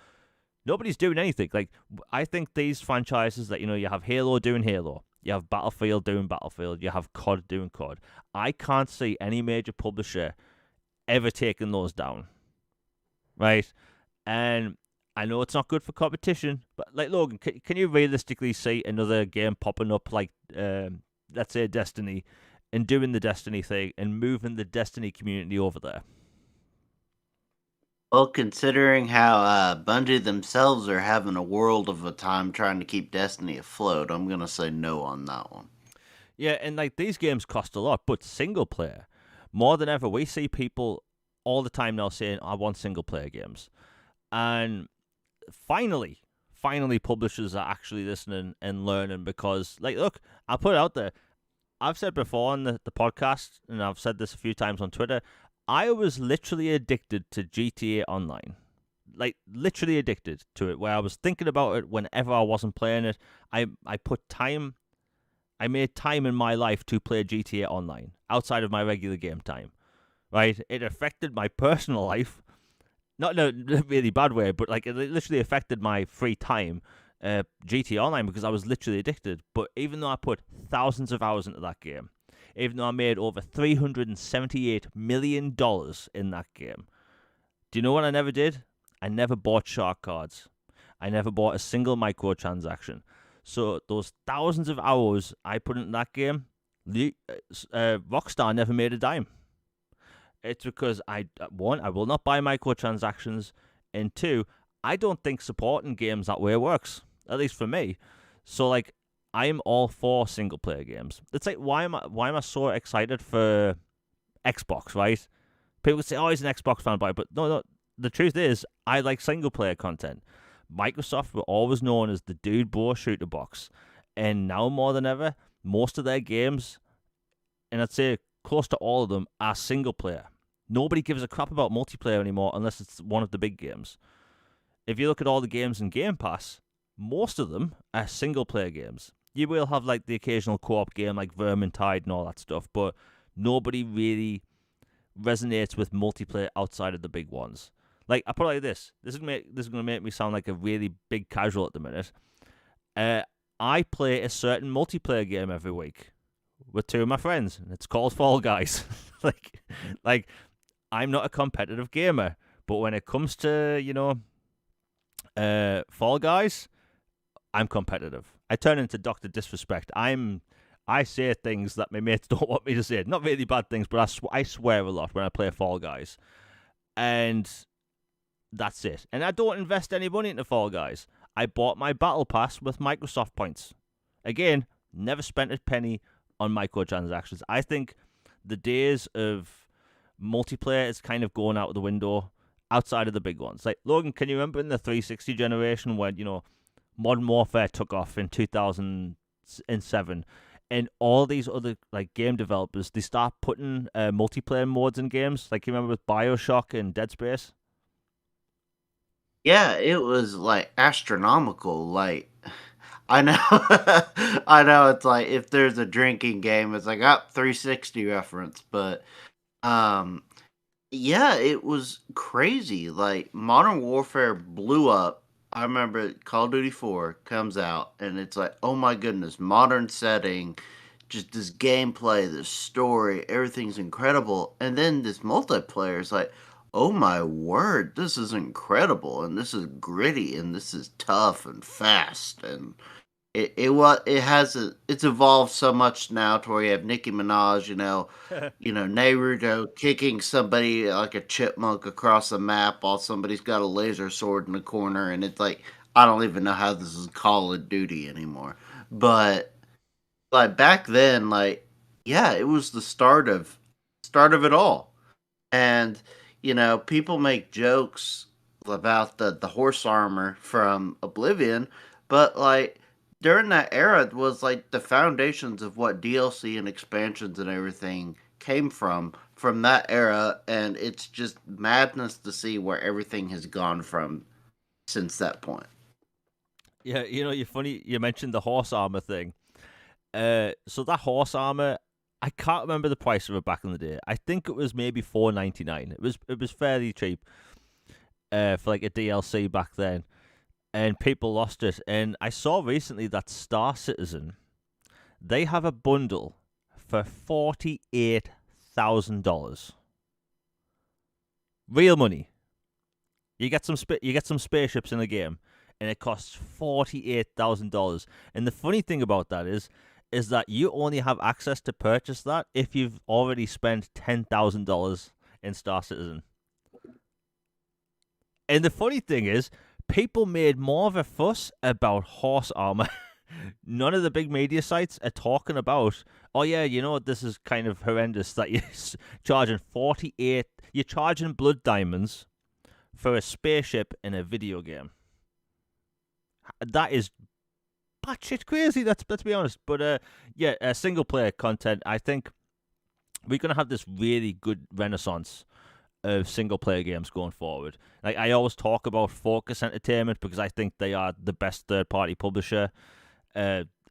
[SPEAKER 1] nobody's doing anything. Like, I think these franchises that, you have Halo doing Halo, you have Battlefield doing Battlefield, you have COD doing COD. I can't see any major publisher ever taking those down, right? And I know it's not good for competition, but like, Logan, can you realistically see another game popping up like, let's say, Destiny, and doing the Destiny thing and moving the Destiny community over there?
[SPEAKER 2] Well, considering how Bungie themselves are having a world of a time trying to keep Destiny afloat, I'm going to say no on that one.
[SPEAKER 1] Yeah, and like these games cost a lot, but single player, more than ever, we see people all the time now saying, I want single player games. And finally, publishers are actually listening and learning because, like, look, I'll put it out there. I've said before on the podcast, and I've said this a few times on Twitter, I was literally addicted to GTA Online. Like, literally addicted to it, where I was thinking about it whenever I wasn't playing it. I made time in my life to play GTA Online, outside of my regular game time, right? It affected my personal life, not in a really bad way, but like it literally affected my free time, GTA Online, because I was literally addicted. But even though I put thousands of hours into that game, even though I made over $378 million in that game, do you know what I never did? I never bought shark cards. I never bought a single microtransaction. So those thousands of hours I put into that game, Rockstar never made a dime. It's because one, I will not buy microtransactions, and two, I don't think supporting games that way works, at least for me. So like, I'm all for single player games. It's like, why am I so excited for Xbox, right? People say, oh, he's an Xbox fanboy, but no. The truth is, I like single player content. Microsoft were always known as the dude bro shooter box, and now more than ever, most of their games, and I'd say close to all of them, are single player. Nobody gives a crap about multiplayer anymore unless it's one of the big games. If you look at all the games in Game Pass, most of them are single player games. You will have like the occasional co-op game like Vermintide and all that stuff, but nobody really resonates with multiplayer outside of the big ones. Like, I put it like this. This is going to make me sound like a really big casual at the minute. I play a certain multiplayer game every week. with two of my friends, and it's called Fall Guys. like, like I'm not a competitive gamer, but when it comes to Fall Guys, I'm competitive. I turn into Dr. Disrespect. I say things that my mates don't want me to say. Not really bad things, but I swear a lot when I play Fall Guys. And that's it. And I don't invest any money into Fall Guys. I bought my Battle Pass with Microsoft points. Again, never spent a penny on microtransactions. I think the days of multiplayer is kind of going out the window outside of the big ones. Like, Logan, can you remember in the 360 generation when, Modern Warfare took off in 2007, and all these other like game developers, they start putting multiplayer modes in games? Like, you remember with BioShock and Dead Space?
[SPEAKER 2] Yeah, it was like astronomical. Like, I know, I know. It's like if there's a drinking game, it's like 360 reference, but um, yeah, it was crazy. Like Modern Warfare blew up. I remember Call of Duty 4 comes out, and it's like, oh my goodness, modern setting, just this gameplay, this story, everything's incredible. And then this multiplayer is like, oh my word, this is incredible, and this is gritty, and this is tough and fast, and it's evolved so much now to where you have Nicki Minaj, Naruto kicking somebody like a chipmunk across the map while somebody's got a laser sword in the corner, and it's like I don't even know how this is Call of Duty anymore. But like back then, like yeah, it was the start of it all. And people make jokes about the horse armor from Oblivion, but like during that era was like the foundations of what DLC and expansions and everything came from that era, and it's just madness to see where everything has gone from since that point.
[SPEAKER 1] Yeah, you're funny. You mentioned the horse armor thing. So that horse armor, I can't remember the price of it back in the day. I think it was maybe $4.99. It was fairly cheap. For like a DLC back then, and people lost it. And I saw recently that Star Citizen, they have a bundle for $48,000. Real money. You get some spaceships in the game, and it costs $48,000. And the funny thing about that is that you only have access to purchase that if you've already spent $10,000 in Star Citizen. And the funny thing is, people made more of a fuss about horse armor. None of the big media sites are talking about, oh yeah, this is kind of horrendous that you're charging you're charging blood diamonds for a spaceship in a video game. That is batshit crazy, let's be honest. But single player content, I think we're going to have this really good renaissance of single player games going forward. Like, I always talk about Focus Entertainment because I think they are the best third party publisher.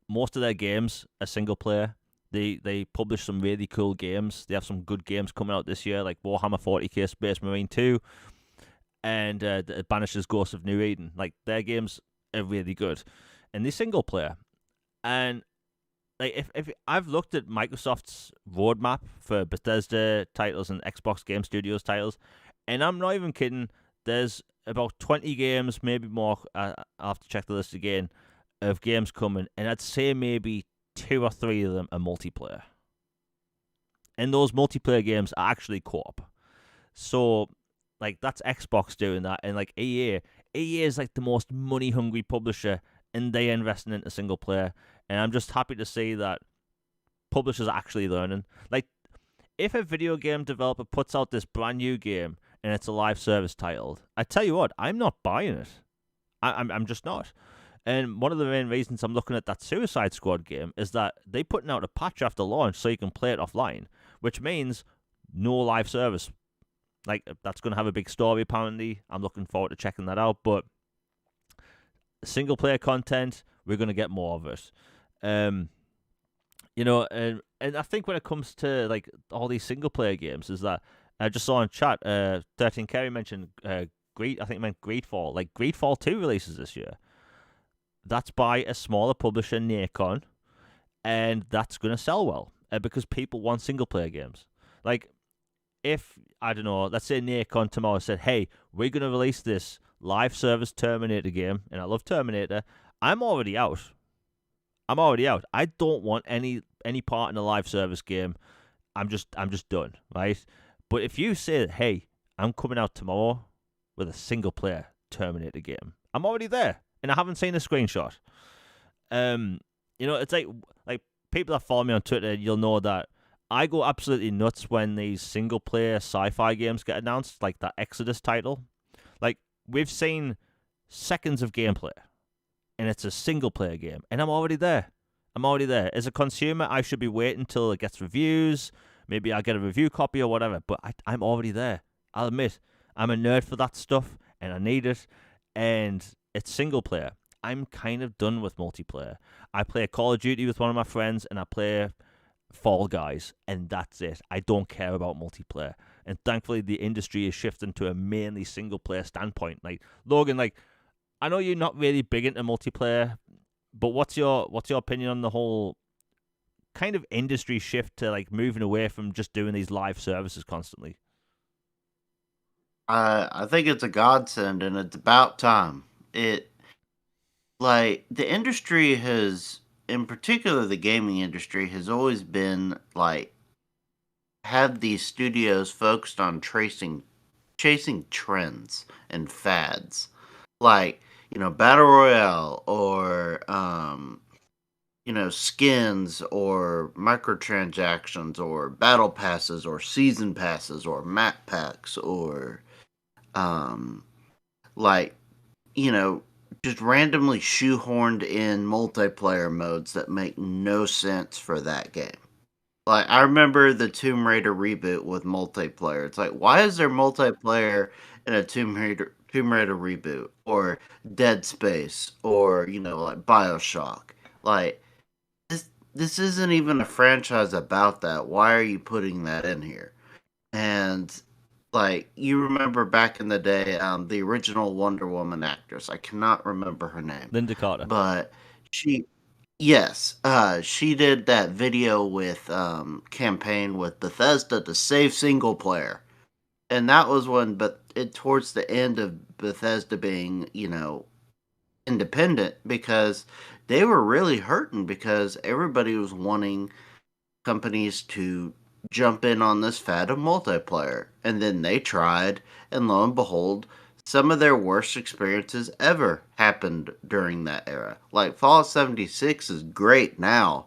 [SPEAKER 1] Most of their games are single player. They publish some really cool games. They have some good games coming out this year, like Warhammer 40k Space Marine 2 and the Banisher's Ghost of New Eden. Like, their games are really good, and they're single player. And like, if I've looked at Microsoft's roadmap for Bethesda titles and Xbox Game Studios titles, and I'm not even kidding, there's about 20 games, maybe more. I'll have to check the list again of games coming, and I'd say maybe 2 or 3 of them are multiplayer. And those multiplayer games are actually co-op. So, like, that's Xbox doing that, and like EA is like the most money-hungry publisher, and they're investing into single player. And I'm just happy to see that publishers are actually learning. Like, if a video game developer puts out this brand new game and it's a live service title, I tell you what, I'm not buying it. I'm just not. And one of the main reasons I'm looking at that Suicide Squad game is that they're putting out a patch after launch so you can play it offline, which means no live service. Like, that's going to have a big story, apparently. I'm looking forward to checking that out. But single player content, we're going to get more of it. And I think when it comes to like all these single player games, is that I just saw in chat, 13 Kerry mentioned I think it meant Greedfall. Like, Greedfall 2 releases this year. That's by a smaller publisher, Nacon, and that's going to sell well. because people want single player games. Like, if, I don't know, let's say Nacon tomorrow said, hey, we're going to release this live service Terminator game, and I love Terminator, I'm already out. I don't want any part in a live service game. I'm just done, right? But if you say, hey, I'm coming out tomorrow with a single player Terminator game, I'm already there, and I haven't seen a screenshot. It's like people that follow me on Twitter, you'll know that I go absolutely nuts when these single player sci-fi games get announced, like that Exodus title. Like, we've seen seconds of gameplay, and it's a single player game, and I'm already there. As a consumer, I should be waiting until it gets reviews. Maybe I'll get a review copy or whatever, but I'm already there. I'll admit, I'm a nerd for that stuff, and I need it, and it's single player. I'm kind of done with multiplayer. I play Call of Duty with one of my friends, and I play Fall Guys, and that's it. I don't care about multiplayer. And thankfully, the industry is shifting to a mainly single-player standpoint. Like, Logan, like, I know you're not really big into multiplayer, but what's your opinion on the whole kind of industry shift to, like, moving away from just doing these live services constantly?
[SPEAKER 2] I think it's a godsend, and it's about time. The industry has, in particular, the gaming industry has always been like have these studios focused on chasing trends and fads, like battle royale or skins or microtransactions or battle passes or season passes or map packs or um like you know just randomly shoehorned in multiplayer modes that make no sense for that game. Like, I remember the Tomb Raider reboot with multiplayer. It's like, why is there multiplayer in a Tomb Raider reboot or Dead Space or like BioShock? Like, this isn't even a franchise about that. Why are you putting that in here? And like, you remember back in the day, the original Wonder Woman actress. I cannot remember her name,
[SPEAKER 1] Linda Carter.
[SPEAKER 2] but she yes, she did that video with campaign with Bethesda to save single player, and that was when, but it towards the end of Bethesda being independent because they were really hurting because everybody was wanting companies to jump in on this fad of multiplayer, and then they tried, and lo and behold, some of their worst experiences ever happened during that era. Like Fallout 76 is great now,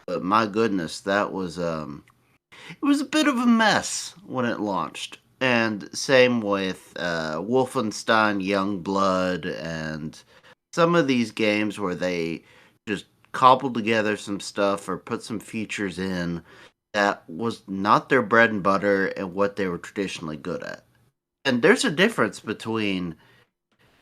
[SPEAKER 2] but my goodness, that was it was a bit of a mess when it launched. And same with Wolfenstein Youngblood and some of these games where they just cobbled together some stuff or put some features in that was not their bread and butter and what they were traditionally good at. And there's a difference between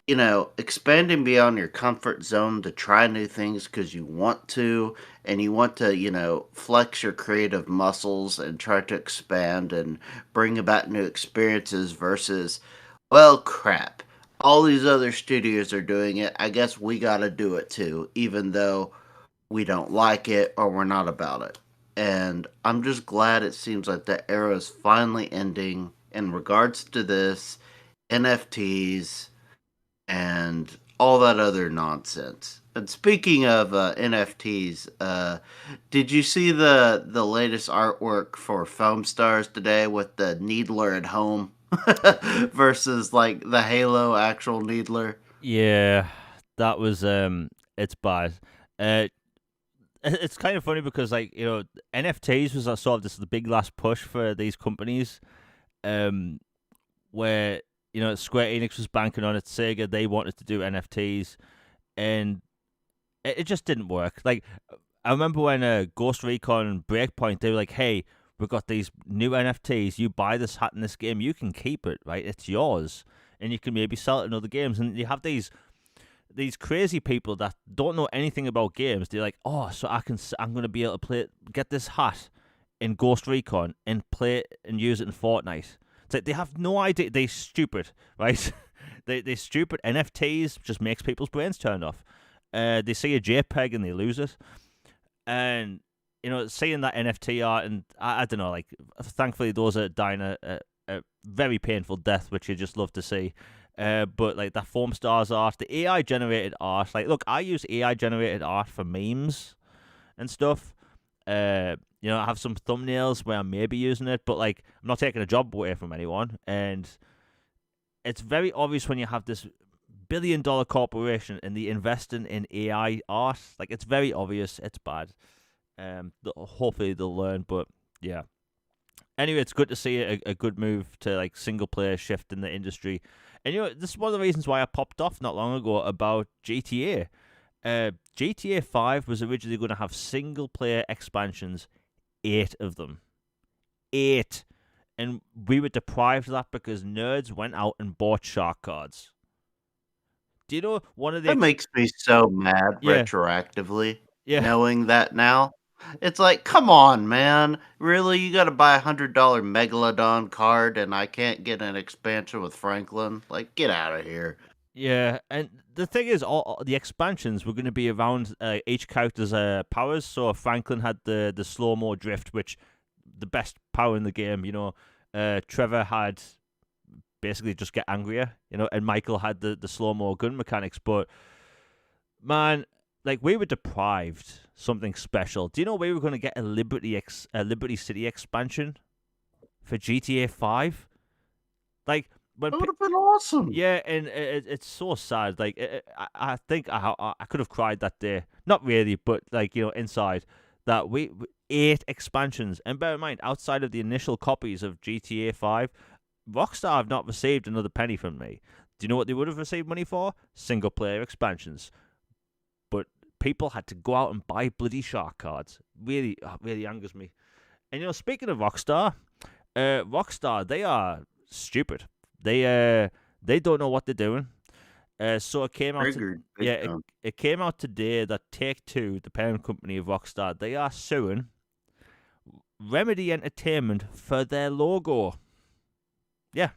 [SPEAKER 2] expanding beyond your comfort zone to try new things because you want to, and you want to, flex your creative muscles and try to expand and bring about new experiences versus, well, crap. All these other studios are doing it. I guess we got to do it too, even though we don't like it or we're not about it. And I'm just glad it seems like the era is finally ending in regards to this, NFTs, and all that other nonsense. And speaking of NFTs, did you see the latest artwork for Foam Stars today with the Needler at home versus like the Halo actual Needler?
[SPEAKER 1] Yeah, that was it's bad. Uh, it's kind of funny because, like, NFTs was sort of this the big last push for these companies, where Square Enix was banking on it, Sega they wanted to do NFTs, and it just didn't work. Like, I remember when Ghost Recon and Breakpoint, they were like, "Hey, we've got these new NFTs. You buy this hat in this game, you can keep it, right? It's yours, and you can maybe sell it in other games." And you have these crazy people that don't know anything about games. They're like, "Oh, so I'm gonna be able to get this hat in Ghost Recon and play it and use it in Fortnite." It's like they have no idea. They're stupid, right? They stupid. NFTs just makes people's brains turn off. They see a JPEG and they lose it. And seeing that NFT art, and I don't know, like, thankfully those are dying a very painful death, which you just love to see. But like that foam stars art, the AI generated art, like, look, I use AI generated art for memes and stuff. I have some thumbnails where I may be using it, but like, I'm not taking a job away from anyone. And it's very obvious when you have this billion-dollar corporation and they investing in AI art. Like, it's very obvious. It's bad. Hopefully they'll learn, but yeah. Anyway, it's good to see a good move to like single player shift in the industry. And this is one of the reasons why I popped off not long ago about GTA. GTA 5 was originally going to have single player expansions, 8 of them. 8. And we were deprived of that because nerds went out and bought shark cards. Do you know one of the...
[SPEAKER 2] That makes me so mad
[SPEAKER 1] Yeah,
[SPEAKER 2] retroactively,
[SPEAKER 1] yeah.
[SPEAKER 2] knowing that now. It's like, come on, man. Really? You got to buy $100 Megalodon card and I can't get an expansion with Franklin? Like, get out of here.
[SPEAKER 1] Yeah, and the thing is, all the expansions were going to be around each character's powers. So Franklin had the slow mo drift, which the best power in the game. Trevor had basically just get angrier. And Michael had the slow mo gun mechanics. But man, like, we were deprived something special. Do you know we were going to get a Liberty City expansion for GTA 5? Like, when
[SPEAKER 2] That would have been awesome.
[SPEAKER 1] yeah, and it's so sad. Like, I think I could have cried that day. Not really, but like, inside that we 8 expansions. And bear in mind, outside of the initial copies of GTA 5, Rockstar have not received another penny from me. Do you know what they would have received money for? Single player expansions. But people had to go out and buy bloody shark cards. Really, really angers me. And speaking of Rockstar, they are stupid. They don't know what they're doing. So it came out. It came out today that Take-Two, the parent company of Rockstar, they are suing Remedy Entertainment for their logo. Yeah.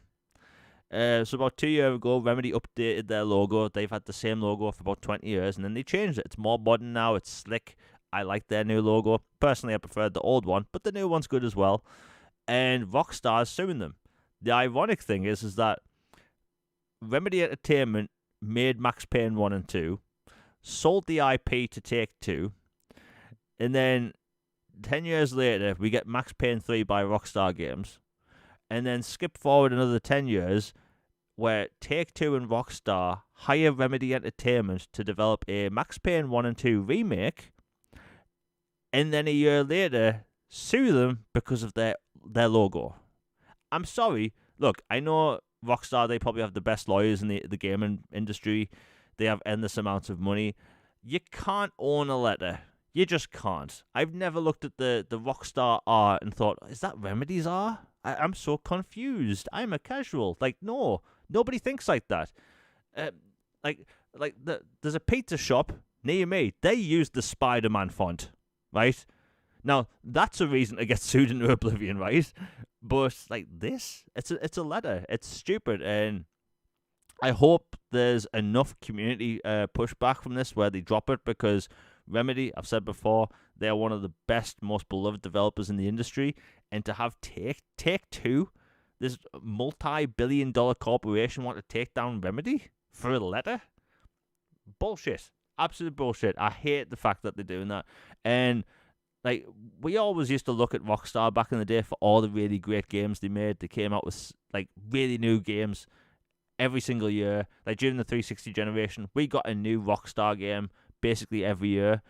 [SPEAKER 1] So about 2 years ago, Remedy updated their logo. They've had the same logo for about 20 years, and then they changed it. It's more modern now. It's slick. I like their new logo. Personally, I preferred the old one, but the new one's good as well. And Rockstar's suing them. The ironic thing is that Remedy Entertainment made Max Payne 1 and 2, sold the IP to Take-Two, and then 10 years later, we get Max Payne 3 by Rockstar Games, and then skip forward another 10 years, where Take-Two and Rockstar hire Remedy Entertainment to develop a Max Payne 1 and 2 remake, and then a year later, sue them because of their logo. I'm sorry. Look, I know Rockstar, they probably have the best lawyers in the gaming industry. They have endless amounts of money. You can't own a letter. You just can't. I've never looked at the Rockstar art and thought, is that Remedy's art? I'm so confused. I'm a casual. Like, no. Nobody thinks like that. There's a pizza shop near me. They use the Spider-Man font, right? Now, that's a reason to get sued into oblivion, right? But like this, it's a letter. It's stupid, and I hope there's enough community pushback from this where they drop it, because Remedy, I've said before, they're one of the best, most beloved developers in the industry, and to have Take-Two, this multi-billion-dollar corporation, want to take down Remedy for a letter? Bullshit. Absolute bullshit. I hate the fact that they're doing that, and like, we always used to look at Rockstar back in the day for all the really great games they made. They came out with like really new games every single year. Like during the 360 generation, we got a new Rockstar game basically every year.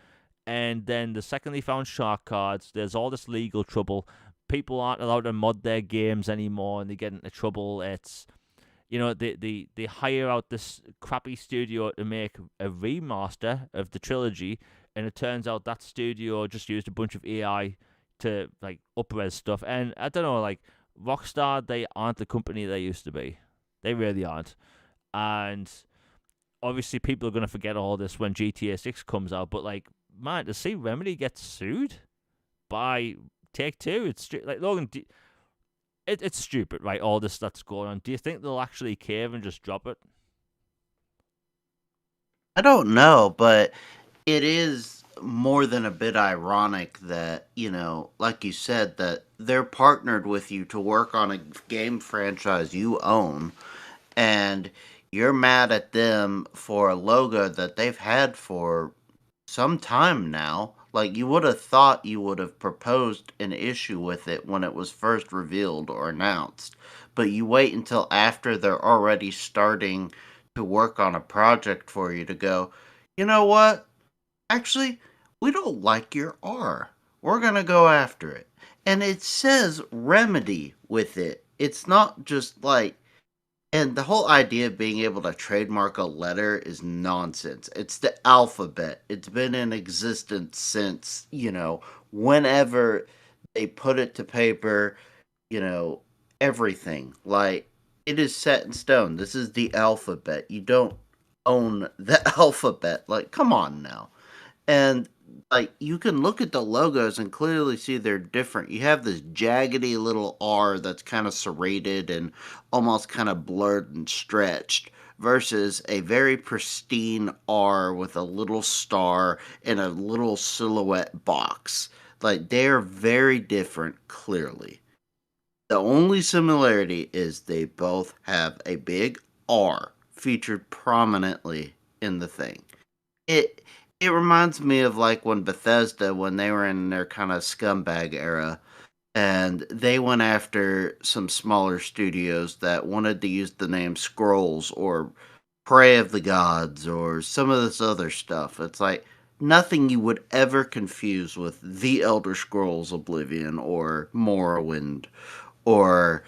[SPEAKER 1] And then the second they found shark cards, there's all this legal trouble. People aren't allowed to mod their games anymore, and they get into trouble. It's, they hire out this crappy studio to make a remaster of the trilogy. And it turns out that studio just used a bunch of AI to like up-res stuff. And I don't know, like, Rockstar, they aren't the company they used to be. They really aren't. And obviously people are going to forget all this when GTA 6 comes out. But like, man, to see Remedy get sued by Take-Two, it's like, Logan, it's stupid, right? All this that's going on. Do you think they'll actually cave and just drop it?
[SPEAKER 2] I don't know, but it is more than a bit ironic that, like you said, that they're partnered with you to work on a game franchise you own, and you're mad at them for a logo that they've had for some time now. Like, you would have thought you would have proposed an issue with it when it was first revealed or announced, but you wait until after they're already starting to work on a project for you to go, you know what? Actually, we don't like your R. We're going to go after it. And it says remedy with it. It's not just like, and the whole idea of being able to trademark a letter is nonsense. It's the alphabet. It's been in existence since, whenever they put it to paper, you know, everything. Like, it is set in stone. This is the alphabet. You don't own the alphabet. Like, come on now. And like, you can look at the logos and clearly see they're different. You have this jaggedy little R that's kind of serrated and almost kind of blurred and stretched, versus a very pristine R with a little star and a little silhouette box. Like, they're very different, clearly. The only similarity is they both have a big R featured prominently in the thing. It it reminds me of like when Bethesda, when they were in their kind of scumbag era, and they went after some smaller studios that wanted to use the name Scrolls or Prey of the Gods or some of this other stuff. It's like nothing you would ever confuse with The Elder Scrolls Oblivion or Morrowind or,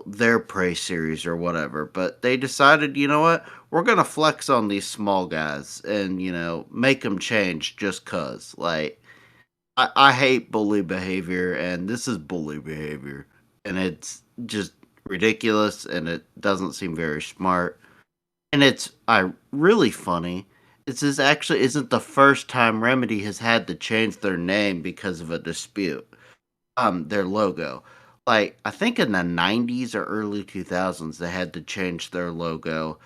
[SPEAKER 2] their Prey series or whatever. But they decided, you know what? We're going to flex on these small guys and, make them change just cuz. Like, I hate bully behavior, and this is bully behavior. And it's just ridiculous, and it doesn't seem very smart. And it's really funny. This actually isn't the first time Remedy has had to change their name because of a dispute. Their logo. Like, I think in the 90s or early 2000s, they had to change their logo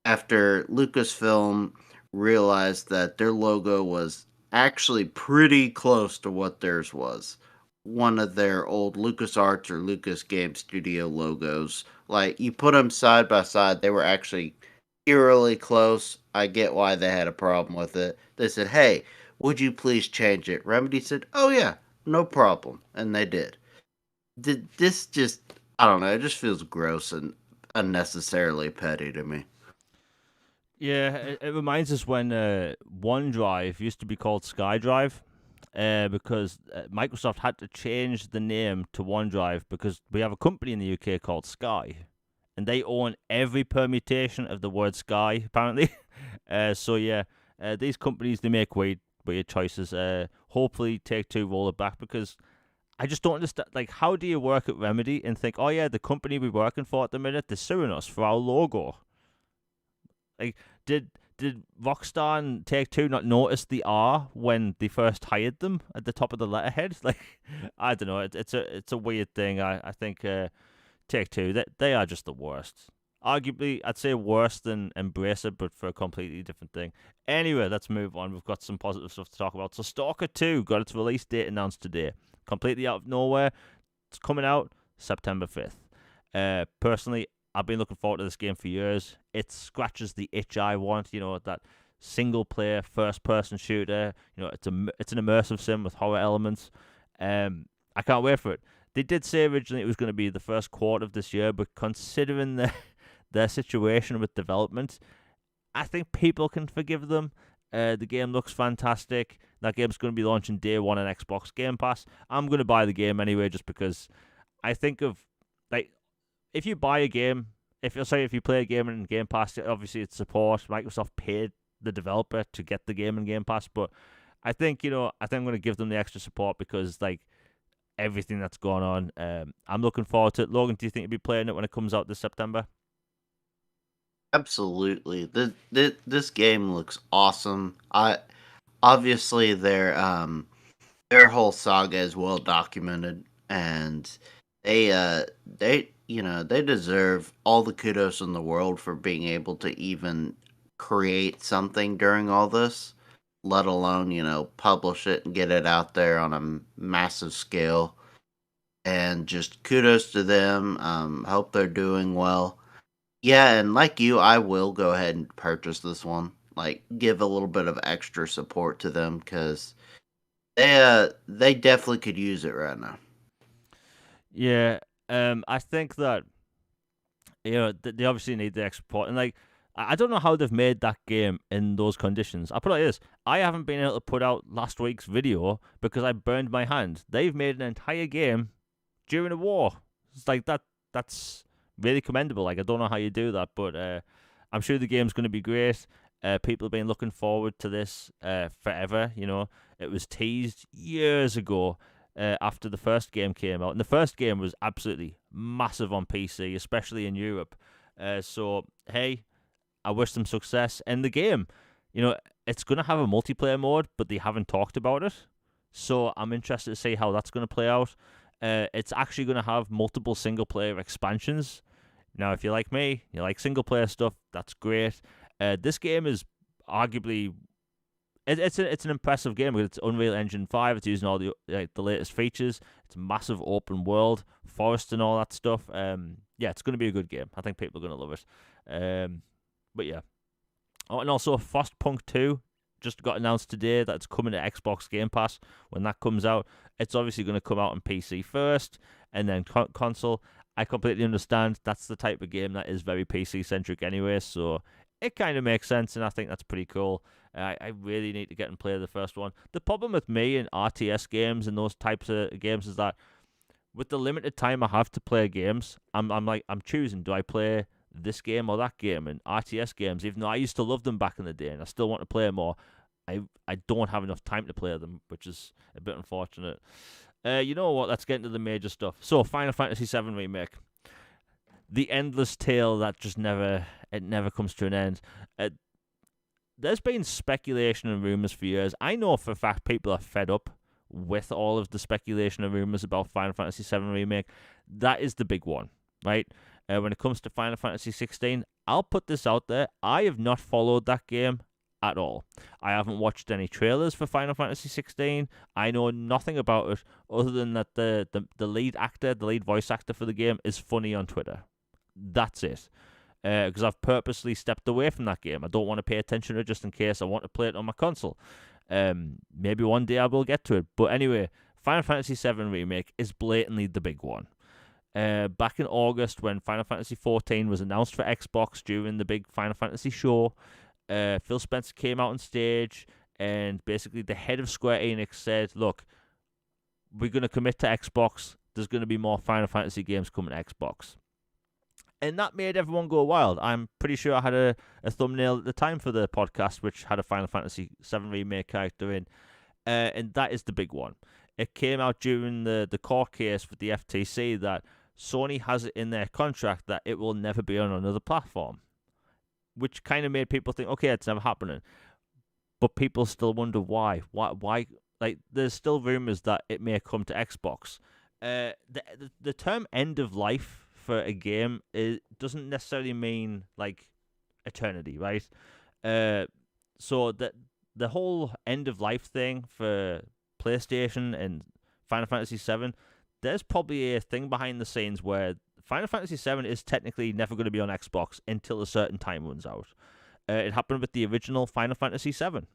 [SPEAKER 2] after Lucasfilm realized that their logo was actually pretty close to what theirs was. One of their old LucasArts or Lucas Game Studio logos. Like, you put them side by side, they were actually eerily close. I get why they had a problem with it. They said, hey, would you please change it? Remedy said, oh yeah, no problem. And they did. Did this just, I don't know, it just feels gross and unnecessarily petty to me.
[SPEAKER 1] Yeah, it reminds us when OneDrive used to be called SkyDrive, because Microsoft had to change the name to OneDrive because we have a company in the UK called Sky, and they own every permutation of the word Sky, apparently. So yeah, these companies, they make weird choices. Hopefully, Take Two roll it back, because I just don't understand. Like, how do you work at Remedy and think, oh yeah, the company we're working for at the minute, they're suing us for our logo? Like, did Rockstar and Take Two not notice the R when they first hired them at the top of the letterhead? Like, I don't know. It's a weird thing. I think Take Two, they are just the worst. Arguably, I'd say worse than Embracer, but for a completely different thing. Anyway, let's move on. We've got some positive stuff to talk about. So, Stalker 2 got its release date announced today, completely out of nowhere. It's coming out September 5th. Personally, I've been looking forward to this game for years. It scratches the itch I want, that single player first person shooter. It's an immersive sim with horror elements. I can't wait for it. They did say originally it was going to be the first quarter of this year, but considering their situation with development, I think people can forgive them. The game looks fantastic. That game's going to be launching day one on Xbox Game Pass. I'm going to buy the game anyway, just because I think of, like, if you buy a game, if you play a game in Game Pass, obviously it's support. Microsoft paid the developer to get the game in Game Pass, but I think I'm going to give them the extra support because, like, everything that's going on. I'm looking forward to it. Logan, do you think you'll be playing it when it comes out this September?
[SPEAKER 2] Absolutely. This game looks awesome. I obviously their whole saga is well documented, and they deserve all the kudos in the world for being able to even create something during all this. let alone, publish it and get it out there on a massive scale. And just kudos to them. Hope they're doing well. Yeah, and like you, I will go ahead and purchase this one. Like, give a little bit of extra support to them because they definitely could use it right now.
[SPEAKER 1] Yeah, I think that they obviously need the extra support, and like I don't know how they've made that game in those conditions. I put it like this: I haven't been able to put out last week's video because I burned my hand. They've made an entire game during a war. It's like that. That's really commendable. Like I don't know how you do that, but I'm sure the game's going to be great. People have been looking forward to this forever. It was teased years ago after the first game came out, and the first game was absolutely massive on PC, especially in Europe. So hey, I wish them success. And the game, it's going to have a multiplayer mode, but they haven't talked about it. So I'm interested to see how that's going to play out. It's actually going to have multiple single player expansions. Now, if you're like me, you like single player stuff, that's great. This game is arguably it's an impressive game because it's Unreal Engine 5. It's using all the latest features. It's a massive open world, forest and all that stuff. Yeah, it's going to be a good game. I think people are going to love it. But yeah. Oh, and also Frostpunk 2 just got announced today that it's coming to Xbox Game Pass when that comes out. It's obviously going to come out on PC first and then console. I completely understand that's the type of game that is very PC centric anyway, so it kind of makes sense, and I think that's pretty cool. I really need to get and play the first one. The problem with me in RTS games and those types of games is that with the limited time I have to play games, I'm choosing, do I play this game or that game? And RTS games, even though I used to love them back in the day and I still want to play more, I don't have enough time to play them, which is a bit unfortunate. You know what? Let's get into the major stuff. So, Final Fantasy VII Remake. The endless tale that just never comes to an end. There's been speculation and rumors for years. I know for a fact people are fed up with all of the speculation and rumors about Final Fantasy VII Remake. That is the big one, right? When it comes to Final Fantasy 16, I'll put this out there. I have not followed that game at all. I haven't watched any trailers for Final Fantasy 16. I know nothing about it other than that the lead actor, the lead voice actor for the game is funny on Twitter. That's it. Because I've purposely stepped away from that game. I don't want to pay attention to it just in case I want to play it on my console. Maybe one day I will get to it. But anyway, Final Fantasy VII Remake is blatantly the big one. Back in August, when Final Fantasy XIV was announced for Xbox during the big Final Fantasy show, Phil Spencer came out on stage, and basically the head of Square Enix said, look, we're going to commit to Xbox. There's going to be more Final Fantasy games coming to Xbox. And that made everyone go wild. I'm pretty sure I had a thumbnail at the time for the podcast which had a Final Fantasy VII Remake character in. And that is the big one. It came out during the court case with the FTC that Sony has it in their contract that it will never be on another platform, which kind of made people think, okay, it's never happening. But people still wonder why. Why? Like, there's still rumors that it may come to Xbox. The term end of life for a game doesn't necessarily mean like eternity, right? So the whole end of life thing for PlayStation and Final Fantasy VII, there's probably a thing behind the scenes where Final Fantasy VII is technically never going to be on Xbox until a certain time runs out. It happened with the original Final Fantasy VII,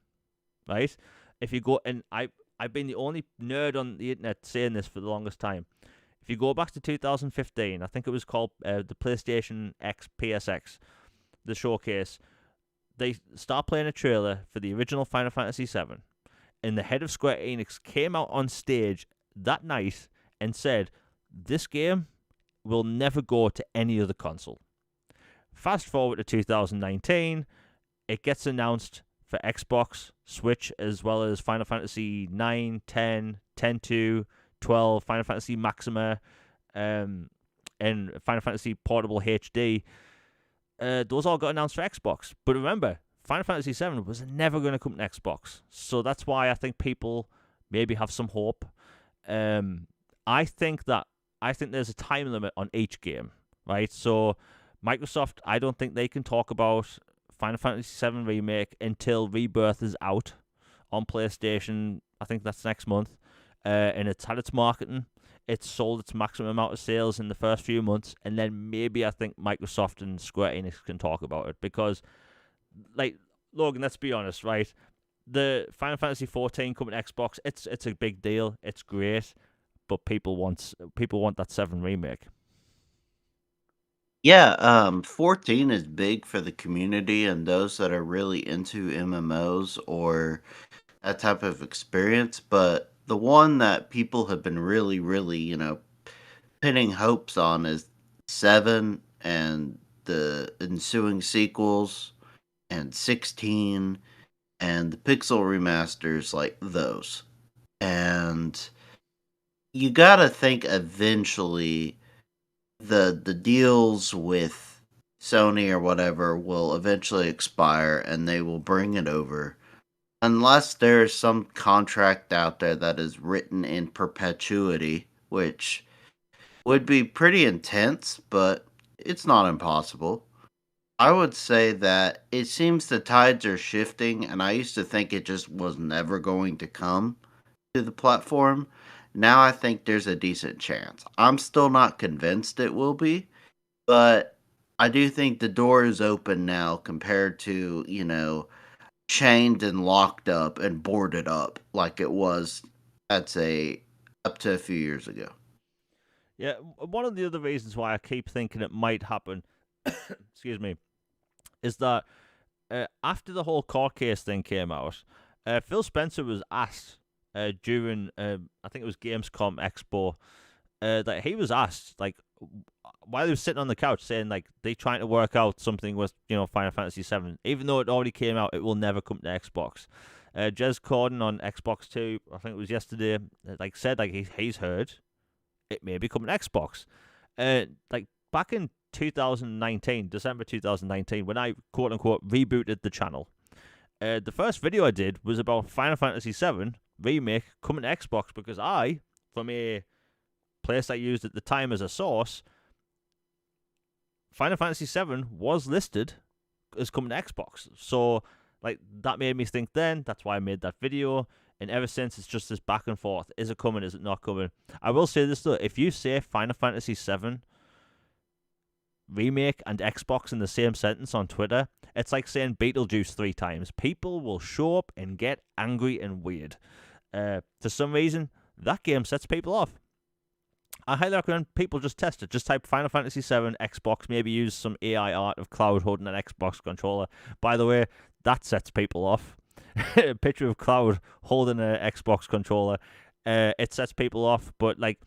[SPEAKER 1] right? If you go, and I've been the only nerd on the internet saying this for the longest time. If you go back to 2015, I think it was called the PlayStation X PSX, the showcase, they start playing a trailer for the original Final Fantasy VII, and the head of Square Enix came out on stage that night and said, this game will never go to any other console. Fast forward to 2019, it gets announced for Xbox, Switch, as well as Final Fantasy 9, 10, 10-2, 12, Final Fantasy Maxima, and Final Fantasy Portable HD. Those all got announced for Xbox. But remember, Final Fantasy VII was never going to come to Xbox. So that's why I think people maybe have some hope. I think there's a time limit on each game, right? So Microsoft, I don't think they can talk about Final Fantasy VII Remake until Rebirth is out on PlayStation. I think that's next month, and it's had its marketing. It's sold its maximum amount of sales in the first few months, and then maybe I think Microsoft and Square Enix can talk about it because, like, Logan, let's be honest, right? The Final Fantasy 14 coming to Xbox, it's a big deal. It's great, but people want that 7 remake.
[SPEAKER 2] Yeah, 14 is big for the community and those that are really into MMOs or that type of experience, but the one that people have been really, really, pinning hopes on is 7 and the ensuing sequels and 16 and the pixel remasters like those. And you gotta think eventually the deals with Sony or whatever will eventually expire and they will bring it over. Unless there's some contract out there that is written in perpetuity, which would be pretty intense, but it's not impossible. I would say that it seems the tides are shifting, and I used to think it just was never going to come to the platform. Now I think there's a decent chance. I'm still not convinced it will be, but I do think the door is open now compared to, chained and locked up and boarded up like it was, I'd say, up to a few years ago.
[SPEAKER 1] Yeah, one of the other reasons why I keep thinking it might happen, excuse me, is that after the whole court case thing came out, Phil Spencer was asked during, I think it was Gamescom Expo, that he was asked, like, while he was sitting on the couch saying, like, they trying to work out something with, Final Fantasy VII. Even though it already came out, it will never come to Xbox. Jez Corden on Xbox 2, I think it was yesterday, like, said, like, he's heard it may be coming to Xbox. Like, back in 2019, December 2019, when I quote unquote rebooted the channel, the first video I did was about Final Fantasy VII Remake coming to Xbox because I, from a place I used at the time as a source, Final Fantasy VII was listed as coming to Xbox. So, like, that made me think then. That's why I made that video. And ever since, it's just this back and forth. Is it coming? Is it not coming? I will say this, though. If you say Final Fantasy VII Remake and Xbox in the same sentence on Twitter, it's like saying Beetlejuice 3 times. People will show up and get angry and weird. For some reason, that game sets people off. I highly recommend people just test it. Just type Final Fantasy VII Xbox. Maybe use some AI art of Cloud holding an Xbox controller. By the way, that sets people off. A picture of Cloud holding an Xbox controller. It sets people off. But, like,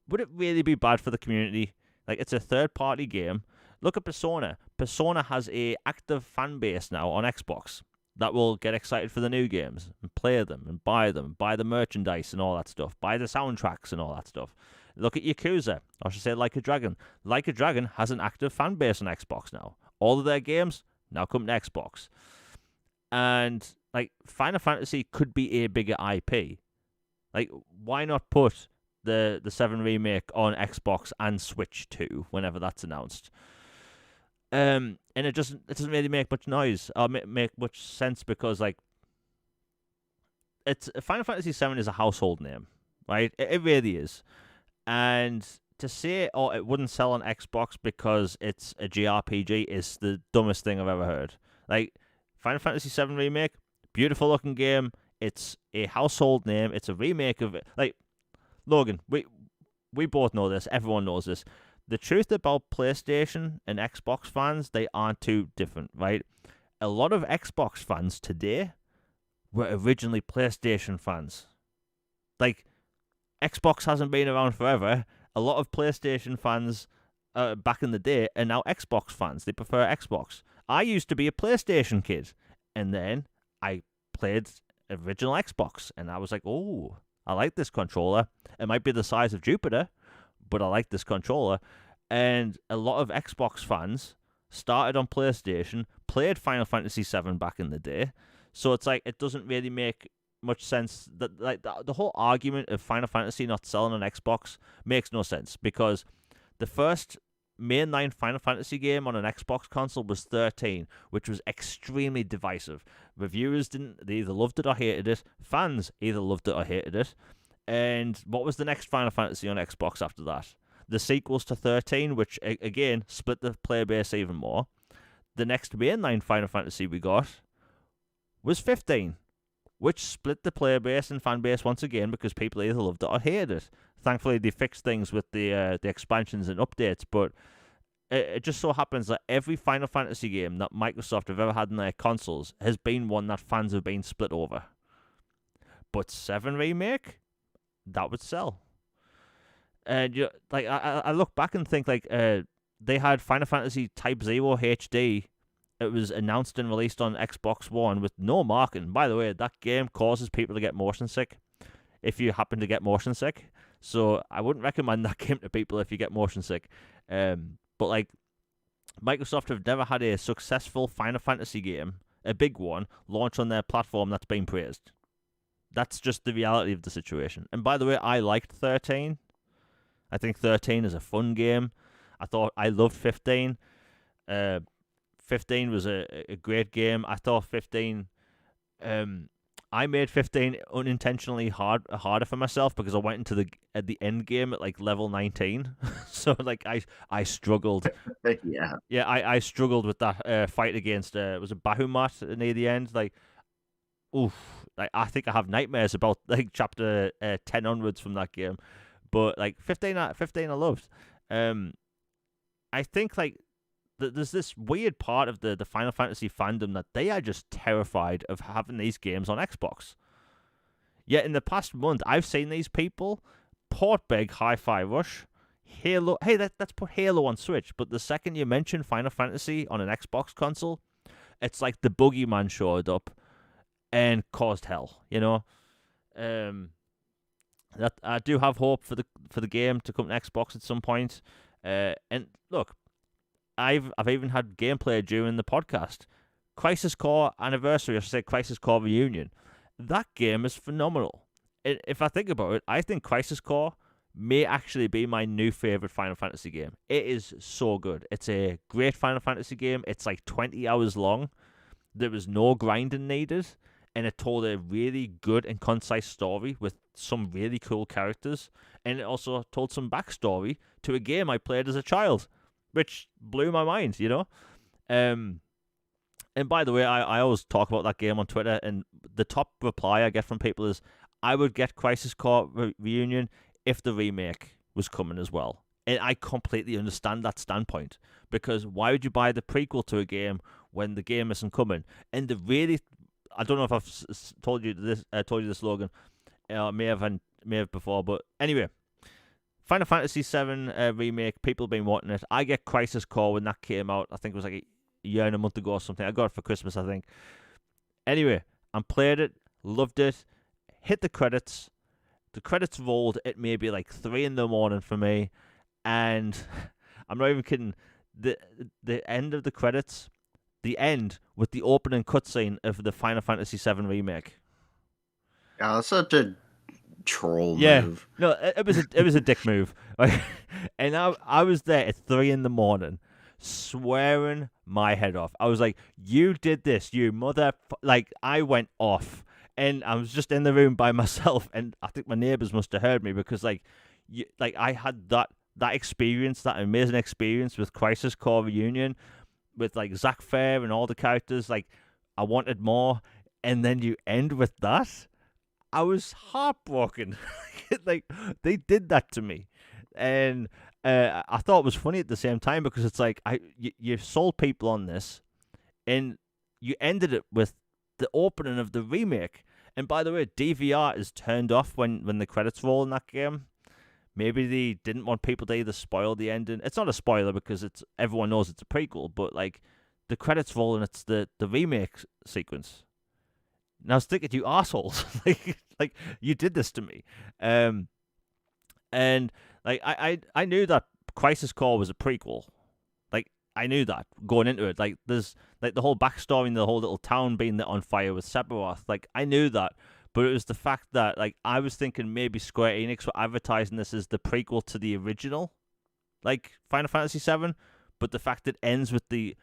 [SPEAKER 1] would it really be bad for the community? Like, it's a third-party game. Look at Persona. Persona has a active fan base now on Xbox that will get excited for the new games and play them and buy the merchandise and all that stuff, buy the soundtracks and all that stuff. Look at Yakuza, or I should say Like a Dragon. Like a Dragon has an active fan base on Xbox now. All of their games now come to Xbox. And, like, Final Fantasy could be a bigger IP. Like, why not put the 7 remake on Xbox and Switch too, whenever that's announced? And it doesn't really make much noise or make much sense because, like, it's Final Fantasy VII is a household name, right? It really is. And to say, oh, it wouldn't sell on Xbox because it's a JRPG is the dumbest thing I've ever heard. Like, Final Fantasy VII Remake, beautiful looking game. It's a household name. It's a remake of it. Like, Logan, we both know this. Everyone knows this. The truth about PlayStation and Xbox fans, they aren't too different, right? A lot of Xbox fans today were originally PlayStation fans. Like, Xbox hasn't been around forever. A lot of PlayStation fans back in the day are now Xbox fans. They prefer Xbox. I used to be a PlayStation kid, and then I played original Xbox, and I was like, oh, I like this controller. It might be the size of Jupiter, but I like this controller. And a lot of Xbox fans started on PlayStation, played Final Fantasy VII back in the day. So it's like, it doesn't really make much sense that, like, the whole argument of Final Fantasy not selling on Xbox makes no sense because the first mainline Final Fantasy game on an Xbox console was 13, which was extremely divisive. Reviewers they either loved it or hated it. Fans either loved it or hated it. And what was the next Final Fantasy on Xbox after that? The sequels to 13, which again split the player base even more. The next mainline Final Fantasy we got was 15, which split the player base and fan base once again because people either loved it or hated it. Thankfully, they fixed things with the expansions and updates, but it just so happens that every Final Fantasy game that Microsoft have ever had in their consoles has been one that fans have been split over. But 7 Remake, that would sell. And I look back and think they had Final Fantasy Type 0 HD. It was announced and released on Xbox One with no marketing. By the way, that game causes people to get motion sick if you happen to get motion sick. So I wouldn't recommend that game to people if you get motion sick. But Microsoft have never had a successful Final Fantasy game, a big one, launch on their platform that's been praised. That's just the reality of the situation. And by the way, I liked 13. I think 13 is a fun game. I loved 15. 15 was a great game. I thought 15... I made 15 unintentionally harder for myself because I went into the end game at level 19. So I struggled.
[SPEAKER 2] Yeah.
[SPEAKER 1] Yeah, I struggled with that fight against was it Bahamut near the end? I think I have nightmares about chapter 10 onwards from that game. But 15 I loved. I think there's this weird part of the Final Fantasy fandom that they are just terrified of having these games on Xbox. Yet in the past month, I've seen these people port big Hi-Fi Rush, Halo. Hey, let's put Halo on Switch. But the second you mention Final Fantasy on an Xbox console, it's like the boogeyman showed up and caused hell. That I do have hope for the game to come to Xbox at some point. And look, I've even had gameplay during the podcast. Crisis Core Anniversary, I should say Crisis Core Reunion. That game is phenomenal. If I think about it, I think Crisis Core may actually be my new favorite Final Fantasy game. It is so good. It's a great Final Fantasy game. It's 20 hours long. There was no grinding needed, and it told a really good and concise story with some really cool characters, and it also told some backstory to a game I played as a child, which blew my mind, And by the way, I always talk about that game on Twitter, and the top reply I get from people is, I would get Crisis Core Reunion if the remake was coming as well. And I completely understand that standpoint, because why would you buy the prequel to a game when the game isn't coming? And I don't know if I've told you this, Logan. May have before, but anyway. Final Fantasy VII Remake, people have been wanting it. I get Crisis Core when that came out. I think it was a year and a month ago or something. I got it for Christmas, I think. Anyway, I played it, loved it, hit the credits. The credits rolled at maybe 3 in the morning for me. And I'm not even kidding. The end of the credits, the end with the opening cutscene of the Final Fantasy VII Remake.
[SPEAKER 2] Yeah, that's such a troll move.
[SPEAKER 1] No, it was a dick move. And I was there at 3 in the morning, swearing my head off. I was like, "You did this, you mother!" I went off, and I was just in the room by myself, and I think my neighbors must have heard me because I had that experience, that amazing experience with Crisis Core Reunion, with Zack Fair and all the characters. I wanted more, and then you end with that. I was heartbroken. They did that to me, and I thought it was funny at the same time because it's you sold people on this, and you ended it with the opening of the remake. And by the way, DVR is turned off when the credits roll in that game. Maybe they didn't want people to either spoil the ending. It's not a spoiler because everyone knows it's a prequel, but the credits roll and it's the remake sequence. Now stick it, you assholes! You did this to me, and I knew that Crisis Core was a prequel. I knew that going into it. There's the whole backstory and the whole little town being lit on fire with Sephiroth. I knew that, but it was the fact that I was thinking maybe Square Enix were advertising this as the prequel to the original, like Final Fantasy VII, but the fact it ends with the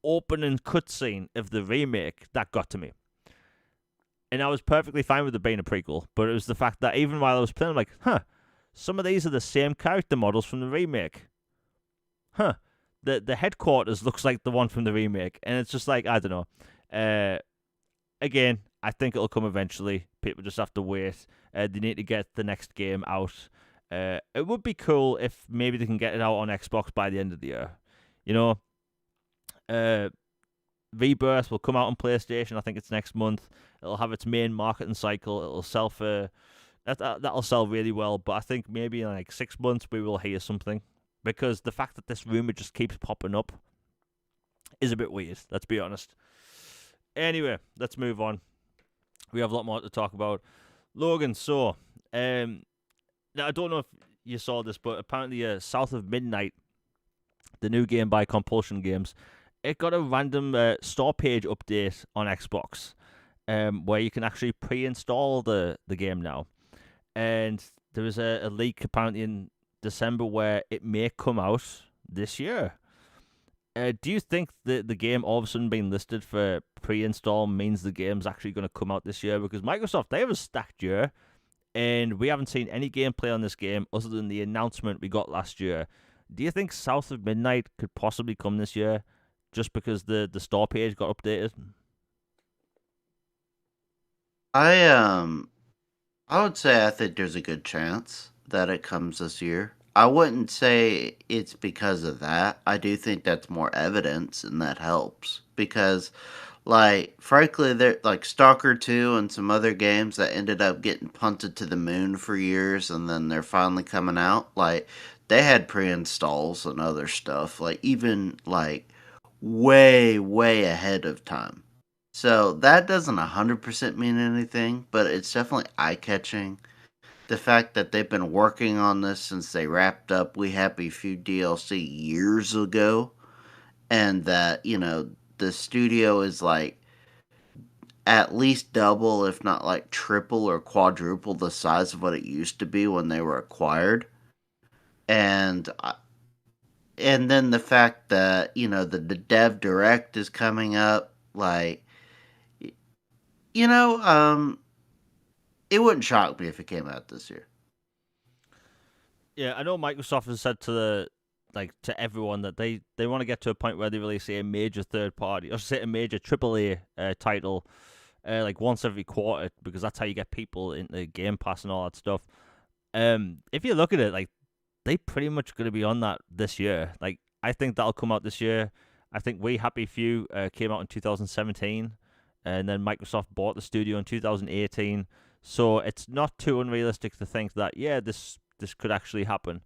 [SPEAKER 1] opening cutscene of the remake, that got to me. And I was perfectly fine with it being a prequel, but it was the fact that even while I was playing, I'm like, some of these are the same character models from the remake. The headquarters looks like the one from the remake, and it's just like, I don't know. Again, I think it'll come eventually. People just have to wait. They need to get the next game out. It would be cool if maybe they can get it out on Xbox by the end of the year. You know, Rebirth will come out on PlayStation. I think it's next month. It'll have its main marketing cycle. It'll sell for that'll sell really well. But I think maybe in like 6 months we will hear something, because the fact that this rumor just keeps popping up is a bit weird. Let's be honest. Anyway, let's move on. We have a lot more to talk about. Logan, so now I don't know if you saw this, but apparently South of Midnight, the new game by Compulsion Games, it got a random store page update on Xbox, where you can actually pre-install the game now. And there was a leak apparently in December where it may come out this year. Do you think the game all of a sudden being listed for pre-install means the game's actually going to come out this year? Because Microsoft, they have a stacked year, and we haven't seen any gameplay on this game other than the announcement we got last year. Do you think South of Midnight could possibly come this year just because the store page got updated?
[SPEAKER 2] I I would say I think there's a good chance that it comes this year. I wouldn't say it's because of that. I do think that's more evidence and that helps because like frankly there like Stalker 2 and some other games that ended up getting punted to the moon for years and then they're finally coming out. Like they had pre-installs and other stuff like even like way ahead of time. So that doesn't 100% mean anything, but it's definitely eye-catching. The fact that they've been working on this since they wrapped up We Happy Few DLC years ago, and that, the studio is like at least double, if not like triple or quadruple the size of what it used to be when they were acquired. And and then the fact that, the Dev Direct is coming up, like, you know, um, it wouldn't shock me if it came out this year.
[SPEAKER 1] Yeah, I know Microsoft has said to everyone that they want to get to a point where they release a major third party, or say a major AAA title, like once every quarter, because that's how you get people into Game Pass and all that stuff. If you look at it, like they pretty much going to be on that this year. Like I think that'll come out this year. I think We Happy Few came out in 2017, and then Microsoft bought the studio in 2018. So it's not too unrealistic to think that this could actually happen.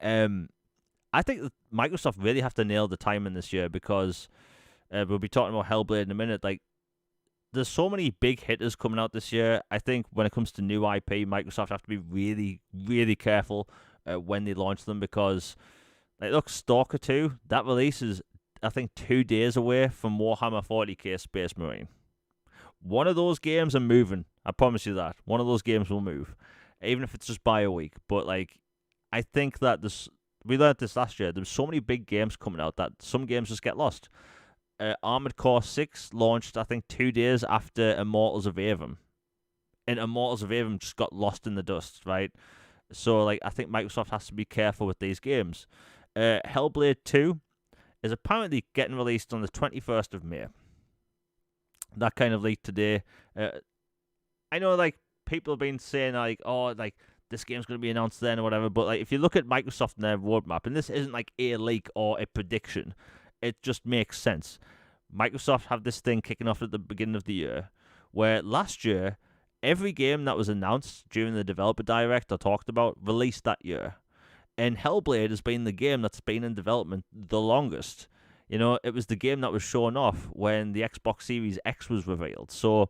[SPEAKER 1] I think that Microsoft really have to nail the timing this year because we'll be talking about HellBlade in a minute. Like, there's so many big hitters coming out this year. I think when it comes to new IP, Microsoft have to be really, really careful when they launch them because, like, look, Stalker 2, that release is, I think, 2 days away from Warhammer 40k Space Marine. One of those games are moving. I promise you that. One of those games will move, even if it's just by a week. But, like, I think that we learned this last year. There's so many big games coming out that some games just get lost. Armored Core 6 launched, I think, 2 days after Immortals of Avon. And Immortals of Avon just got lost in the dust, right? So, like, I think Microsoft has to be careful with these games. HellBlade 2 is apparently getting released on the 21st of May. That kind of leaked today. I know, like, people have been saying, like, oh, like, this game's going to be announced then or whatever, but, like, if you look at Microsoft and their roadmap, and this isn't, like, a leak or a prediction, it just makes sense. Microsoft have this thing kicking off at the beginning of the year, where last year, every game that was announced during the developer direct or talked about released that year. And HellBlade has been the game that's been in development the longest. You know, it was the game that was shown off when the Xbox Series X was revealed. So,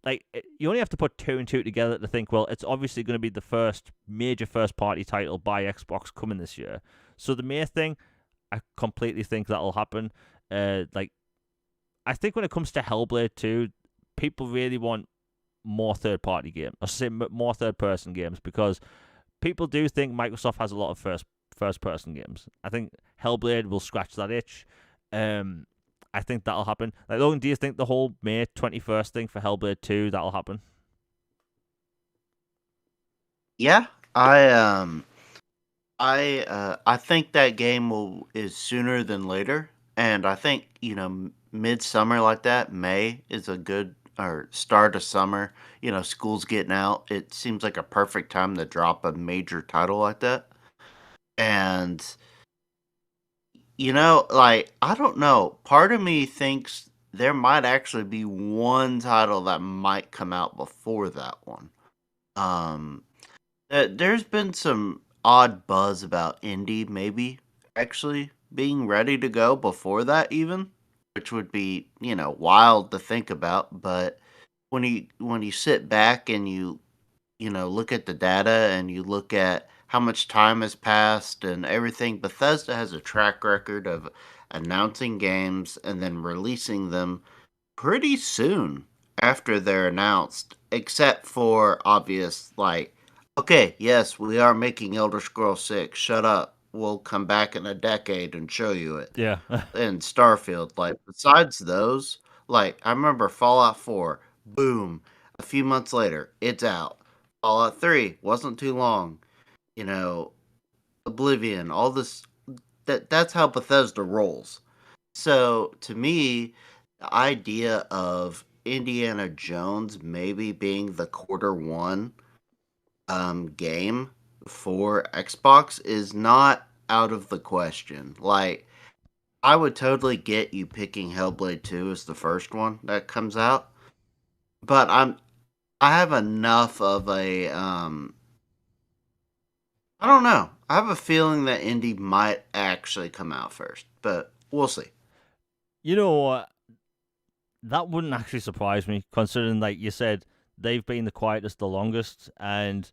[SPEAKER 1] like, you only have to put 2 and 2 together to think, well, it's obviously going to be the first major first-party title by Xbox coming this year. So the May thing, I completely think that'll happen. Like, I think when it comes to HellBlade 2, people really want more third-party games. I say more third-person games because people do think Microsoft has a lot of first person games. I think Hellblade will scratch that itch. Um, I think that'll happen. Like, Logan, do you think the whole May 21st thing for Hellblade 2 that'll happen?
[SPEAKER 2] Yeah, I think that game will is sooner than later, and I think midsummer like that, May is a good or start of summer. School's getting out. It seems like a perfect time to drop a major title like that. And like I don't know. Part of me thinks there might actually be one title that might come out before that one. Um, there's been some odd buzz about indie maybe actually being ready to go before that even, which would be, wild to think about, but when you sit back and you look at the data and you look at how much time has passed and everything, Bethesda has a track record of announcing games and then releasing them pretty soon after they're announced, except for obvious, like, okay, yes, we are making Elder Scrolls 6. Shut up. We'll come back in a decade and show you it.
[SPEAKER 1] Yeah.
[SPEAKER 2] And Starfield, like, besides those, like, I remember Fallout 4, boom, a few months later, it's out. Fallout 3 wasn't too long. You know, Oblivion, all this, that's how Bethesda rolls. So to me, the idea of Indiana Jones maybe being the quarter one game for Xbox is not out of the question. Like I would totally get you picking Hellblade 2 as the first one that comes out, but I have enough of a I don't know. I have a feeling that Indy might actually come out first, but we'll see.
[SPEAKER 1] You know what? That wouldn't actually surprise me, considering, like you said, they've been the quietest the longest. And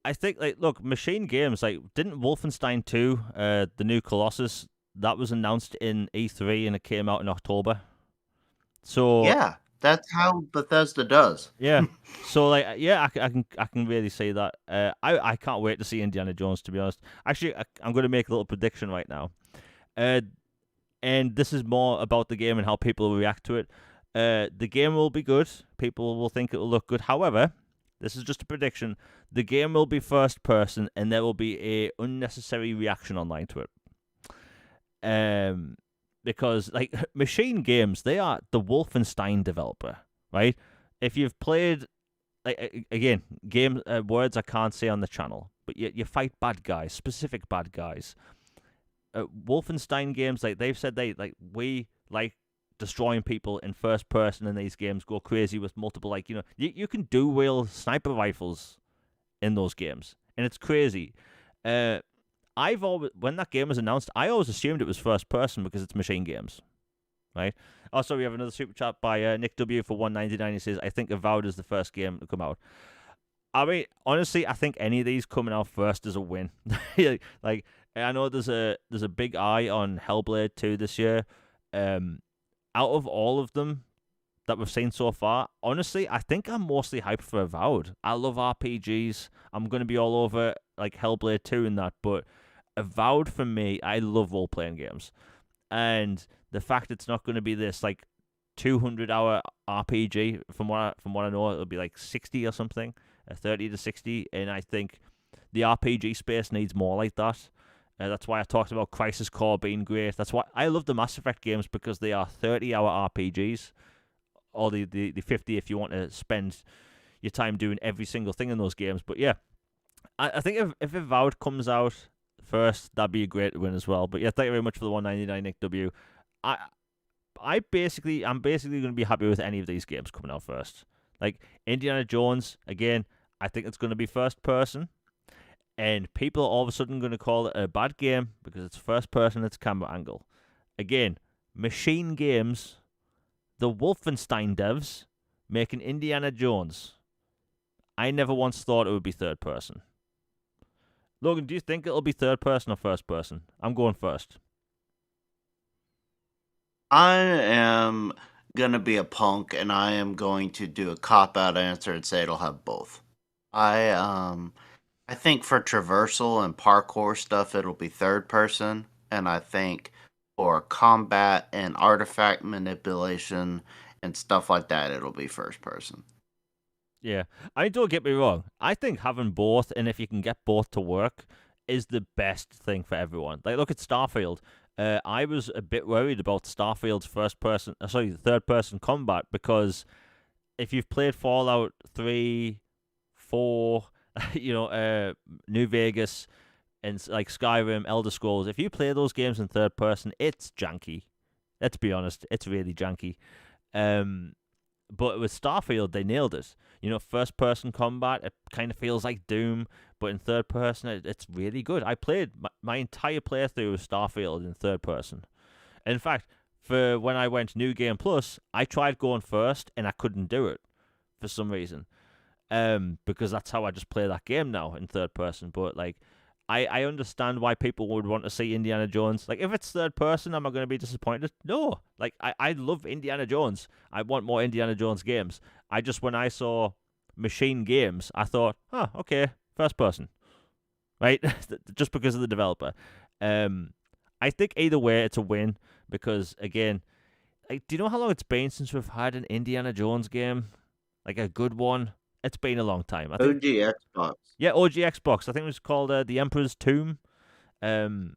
[SPEAKER 1] I think, like, look, Machine Games, like, didn't Wolfenstein 2, the new Colossus, that was announced in E3 and it came out in October. So,
[SPEAKER 2] Yeah, that's how Bethesda does.
[SPEAKER 1] yeah. So, like, yeah, I can really say that. I can't wait to see Indiana Jones, to be honest. Actually, I'm going to make a little prediction right now. Uh, and this is more about the game and how people will react to it. The game will be good. People will think it will look good. However, this is just a prediction. The game will be first person, and there will be a unnecessary reaction online to it. Because like Machine Games, they are the Wolfenstein developer, right? If you've played, like again, game words I can't say on the channel, but you fight bad guys, specific bad guys. Wolfenstein games, like they've said, we like destroying people in first person in these games, go crazy with multiple, like, you can do wheel sniper rifles in those games, and it's crazy. uh I've always, when that game was announced, I always assumed it was first person because it's Machine Games, right? Also, we have another super chat by Nick W for 199. He says, I think Avowed is the first game to come out. I mean, honestly, I think any of these coming out first is a win. Like, I know there's a big eye on Hellblade 2 this year. Out of all of them that we've seen so far, honestly, I think I'm mostly hyped for Avowed. I love RPGs. I'm gonna be all over like Hellblade 2 and that, but Avowed for me, I love role playing games, and the fact it's not going to be this like 200-hour RPG, from what I know, it'll be like 60 or something, 30 to 60, and I think the RPG space needs more like that. That's why I talked about Crisis Core being great. That's why I love the Mass Effect games, because they are 30-hour RPGs, or the 50 if you want to spend your time doing every single thing in those games. But yeah, I think if Avowed comes out first, that'd be a great win as well. But yeah, thank you very much for the 199, Nick W. I I'm basically going to be happy with any of these games coming out first. Like Indiana Jones, again, I think it's going to be first person, and people are all of a sudden going to call it a bad game because it's first person, it's camera angle. Again, Machine Games, the Wolfenstein devs, making Indiana Jones. I never once thought it would be third person. Logan, do you think it'll be third person or first person? I'm going first.
[SPEAKER 2] I am gonna be a punk and I am going to do a cop out answer and say it'll have both. I I think for traversal and parkour stuff, it'll be third person, and I think for combat and artifact manipulation and stuff like that, it'll be first person.
[SPEAKER 1] Yeah, I mean, don't get me wrong. I think having both, and if you can get both to work, is the best thing for everyone. Like, look at Starfield. I was a bit worried about Starfield's third person combat because if you've played Fallout 3, 4, New Vegas, and like Skyrim, Elder Scrolls, if you play those games in third person, it's janky. Let's be honest, it's really janky. Um, but with Starfield, they nailed it. First person combat, it kind of feels like Doom, but in third person, it's really good. I played my entire playthrough of Starfield in third person. In fact, for when I went New Game Plus, I tried going first and I couldn't do it for some reason. Because that's how I just play that game now in third person. But like, I understand why people would want to see Indiana Jones. Like, if it's third person, am I going to be disappointed? No. Like, I love Indiana Jones. I want more Indiana Jones games. When I saw Machine Games, I thought, okay, first person, right? Just because of the developer. I think either way, it's a win because again, like, do you know how long it's been since we've had an Indiana Jones game, like a good one? It's been a long time. I think,
[SPEAKER 2] OG Xbox.
[SPEAKER 1] yeah, OG Xbox. I think it was called The Emperor's Tomb. Um,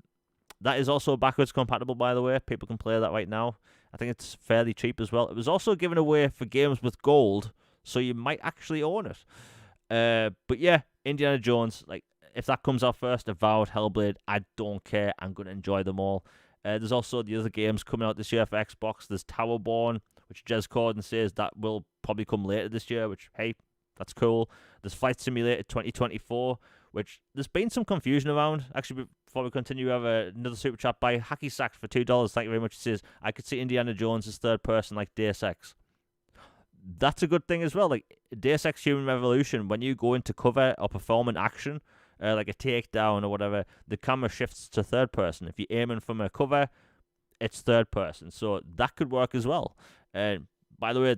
[SPEAKER 1] that is also backwards compatible, by the way. People can play that right now. I think it's fairly cheap as well. It was also given away for games with gold, so you might actually own it. But yeah, Indiana Jones, like, if that comes out first, Avowed, Hellblade, I don't care. I'm going to enjoy them all. There's also the other games coming out this year for Xbox. There's Towerborn, which Jez Corden says that will probably come later this year, which, hey, that's cool. There's Flight Simulator 2024, which there's been some confusion around. Actually, before we continue, we have another super chat by Hacky Sacks for $2. Thank you very much. It says, I could see Indiana Jones as third person like Deus Ex. That's a good thing as well. Like Deus Ex Human Revolution, when you go into cover or perform an action, like a takedown or whatever, the camera shifts to third person. If you're aiming from a cover, it's third person. So that could work as well. And by the way,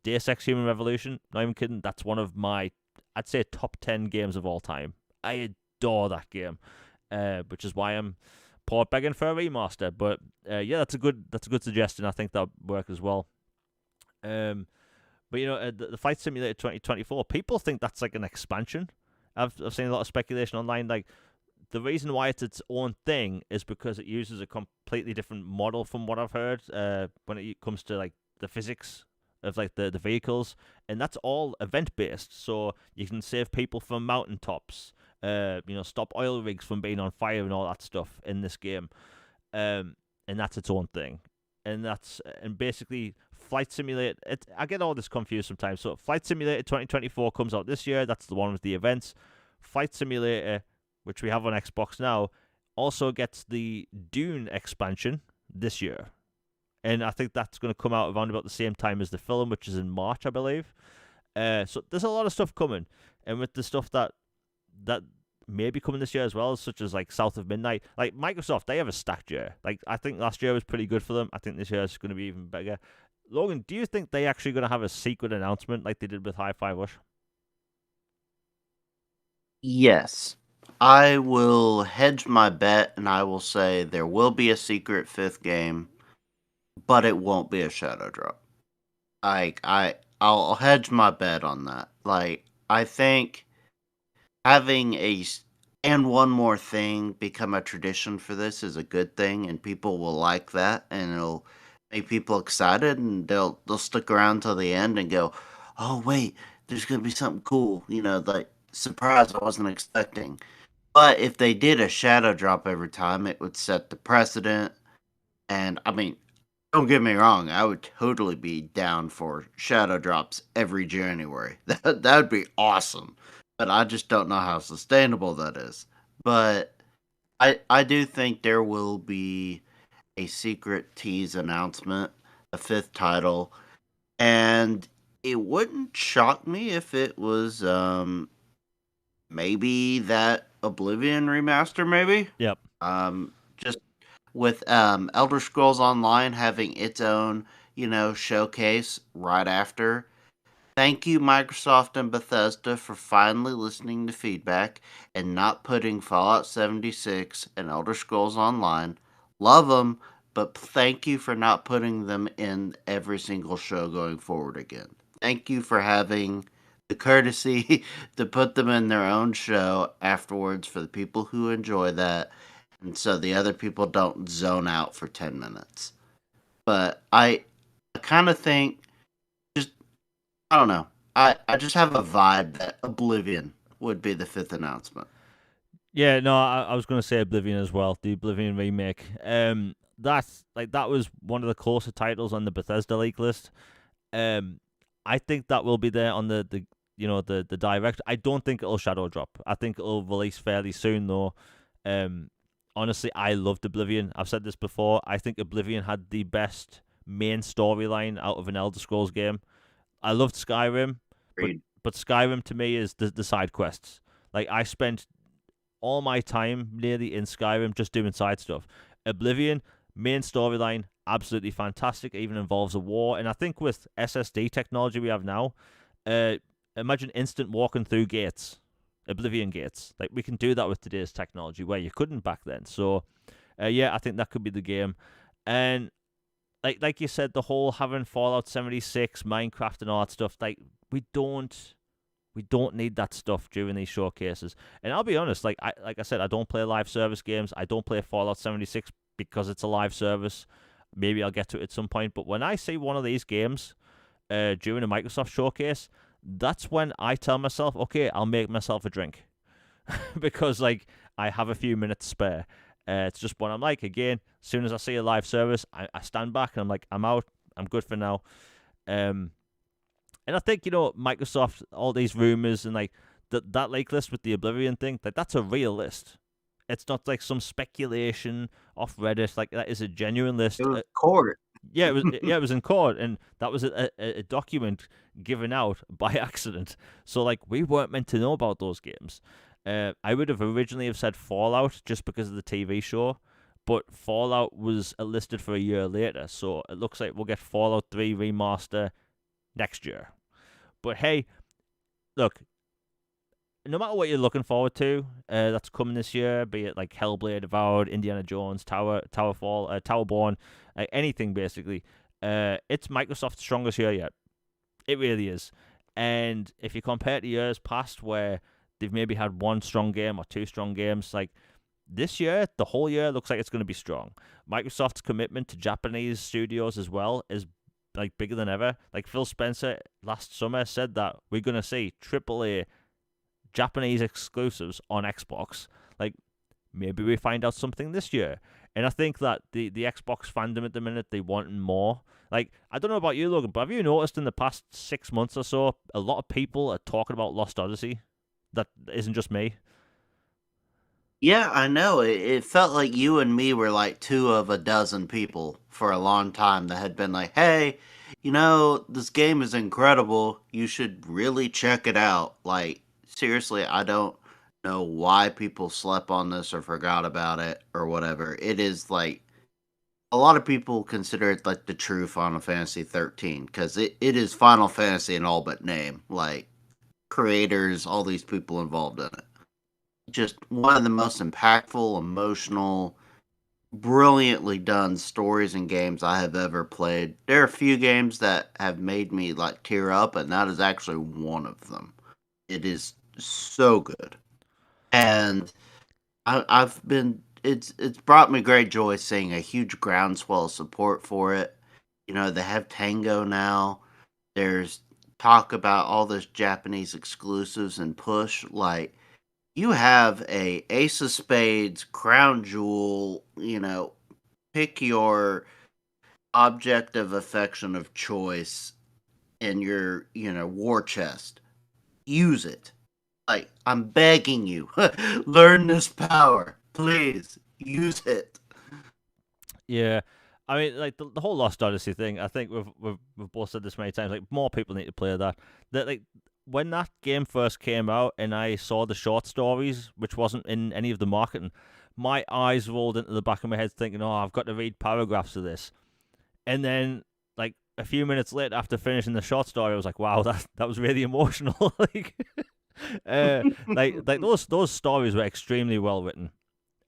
[SPEAKER 1] Deus Ex Human Revolution, not even kidding, that's one of my, I'd say, top 10 games of all time. I adore that game, which is why I'm port begging for a remaster. But yeah, that's a good suggestion. I think that would work as well. But the Flight Simulator 2024, people think that's like an expansion. I've seen a lot of speculation online. Like, the reason why it's its own thing is because it uses a completely different model from what I've heard. When it comes to like the physics of like the vehicles, and that's all event based. So you can save people from mountaintops. Stop oil rigs from being on fire and all that stuff in this game. And that's its own thing. And basically Flight Simulator. I get all this confused sometimes. So Flight Simulator 2024 comes out this year. That's the one with the events. Flight Simulator, which we have on Xbox now, also gets the Dune expansion this year. And I think that's going to come out around about the same time as the film, which is in March, I believe. So there's a lot of stuff coming. And with the stuff that may be coming this year as well, such as like South of Midnight, like Microsoft, they have a stacked year. Like, I think last year was pretty good for them. I think this year is going to be even bigger. Logan, do you think they actually going to have a secret announcement like they did with Hi-Fi Rush?
[SPEAKER 2] Yes. I will hedge my bet and I will say there will be a secret fifth game, but it won't be a shadow drop. I'll hedge my bet on that. Like, I think having and one more thing become a tradition for this is a good thing, and people will like that, and it'll make people excited, and they'll stick around till the end and go, oh wait, there's gonna be something cool, like surprise I wasn't expecting. But if they did a shadow drop every time, it would set the precedent. And I mean, don't get me wrong, I would totally be down for shadow drops every January. That would be awesome. But I just don't know how sustainable that is. But I do think there will be a secret tease announcement, a fifth title, and it wouldn't shock me if it was maybe that Oblivion remaster maybe.
[SPEAKER 1] Yep.
[SPEAKER 2] Just with Elder Scrolls Online having its own, showcase right after. Thank you, Microsoft and Bethesda, for finally listening to feedback and not putting Fallout 76 and Elder Scrolls Online. Love them, but thank you for not putting them in every single show going forward again. Thank you for having the courtesy to put them in their own show afterwards for the people who enjoy that, and so the other people don't zone out for 10 minutes. But I kind of think, just I don't know. I just have a vibe that Oblivion would be the fifth announcement.
[SPEAKER 1] Yeah, no, I was going to say Oblivion as well, the Oblivion remake. That was one of the closer titles on the Bethesda leak list. Um, I think that will be there on the direct. I don't think it'll shadow drop. I think it'll release fairly soon though. Um, Honestly, I loved Oblivion. I've said this before. I think Oblivion had the best main storyline out of an Elder Scrolls game. I loved Skyrim, but
[SPEAKER 2] Agreed.
[SPEAKER 1] Skyrim to me is the side quests. Like I spent all my time nearly in Skyrim just doing side stuff. Oblivion, main storyline, absolutely fantastic. It even involves a war. And I think with SSD technology we have now, uh, imagine instant walking through gates, Oblivion gates. Like we can do that with today's technology where you couldn't back then. So, yeah, I think that could be the game. And like you said, the whole having Fallout 76, Minecraft, and all that stuff. Like we don't need that stuff during these showcases. And I'll be honest, like I said, I don't play live service games. I don't play Fallout 76 because it's a live service. Maybe I'll get to it at some point. But when I see one of these games during a Microsoft showcase, that's when I tell myself, okay, I'll make myself a drink. Because like I have a few minutes spare. It's just when I'm like, again, as soon as I see a live service, I stand back and I'm like, I'm out. I'm good for now. Um, and I think, Microsoft, all these rumors and like that leak list with the Oblivion thing, like that's a real list. It's not like some speculation off Reddit. Like that is a genuine
[SPEAKER 2] It
[SPEAKER 1] list.
[SPEAKER 2] was court.
[SPEAKER 1] Yeah, it was. Yeah, it was in court, and that was a document given out by accident. So like we weren't meant to know about those games. I would have originally have said Fallout just because of the TV show, but Fallout was listed for a year later, so it looks like we'll get Fallout 3 remaster next year. But hey, look, no matter what you're looking forward to, that's coming this year, be it like Hellblade, Avowed, Indiana Jones, Towerborn, anything basically, it's Microsoft's strongest year yet. It really is. And if you compare to years past where they've maybe had one strong game or two strong games, like this year, the whole year looks like it's going to be strong. Microsoft's commitment to Japanese studios as well is like bigger than ever. Like Phil Spencer last summer said that we're going to see AAA Japanese exclusives on Xbox. Like maybe we find out something this year. And I think that the Xbox fandom at the minute, they want more. Like, I don't know about you, Logan, but have you noticed in the past 6 months or so, a lot of people are talking about Lost Odyssey? That isn't just me.
[SPEAKER 2] Yeah, I know. It felt like you and me were like two of a dozen people for a long time that had been like, hey, this game is incredible. You should really check it out. Like, seriously, I don't know why people slept on this or forgot about it or whatever. It is like a lot of people consider it like the true Final Fantasy 13 because it is Final Fantasy in all but name. Like, creators, all these people involved in it. Just one of the most impactful, emotional, brilliantly done stories and games I have ever played. There are a few games that have made me like tear up, and that is actually one of them. It is so good, and I've been. It's brought me great joy seeing a huge groundswell of support for it. They have Tango now. There's talk about all those Japanese exclusives and push. Like you have a ace of spades, crown jewel, pick your object of affection of choice in your, war chest. Use it. Like, I'm begging you, learn this power. Please, use it.
[SPEAKER 1] Yeah. I mean, like the whole Lost Odyssey thing. I think we've both said this many times. Like more people need to play that. That like when that game first came out, and I saw the short stories, which wasn't in any of the marketing, my eyes rolled into the back of my head, thinking, "Oh, I've got to read paragraphs of this." And then, like a few minutes later, after finishing the short story, I was like, wow, that was really emotional. Uh, like those stories were extremely well written,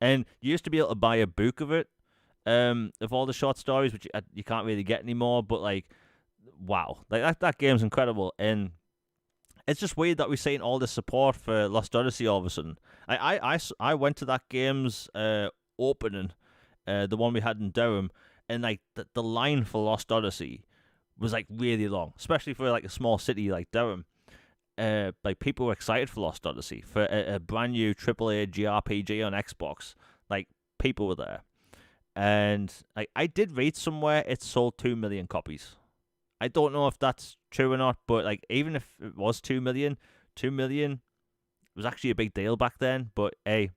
[SPEAKER 1] and you used to be able to buy a book of it, of all the short stories, which you can't really get anymore. But like, wow, like that game's incredible, and it's just weird that we're seeing all this support for Lost Odyssey all of a sudden. I went to that game's opening, the one we had in Durham, and like the line for Lost Odyssey was like really long, especially for like a small city like Durham. Like people were excited for Lost Odyssey, for a brand new AAA JRPG on Xbox. Like people were there, and I did read somewhere it sold 2 million copies. I don't know if that's true or not, but like even if it was 2 million was actually a big deal back then. But hey,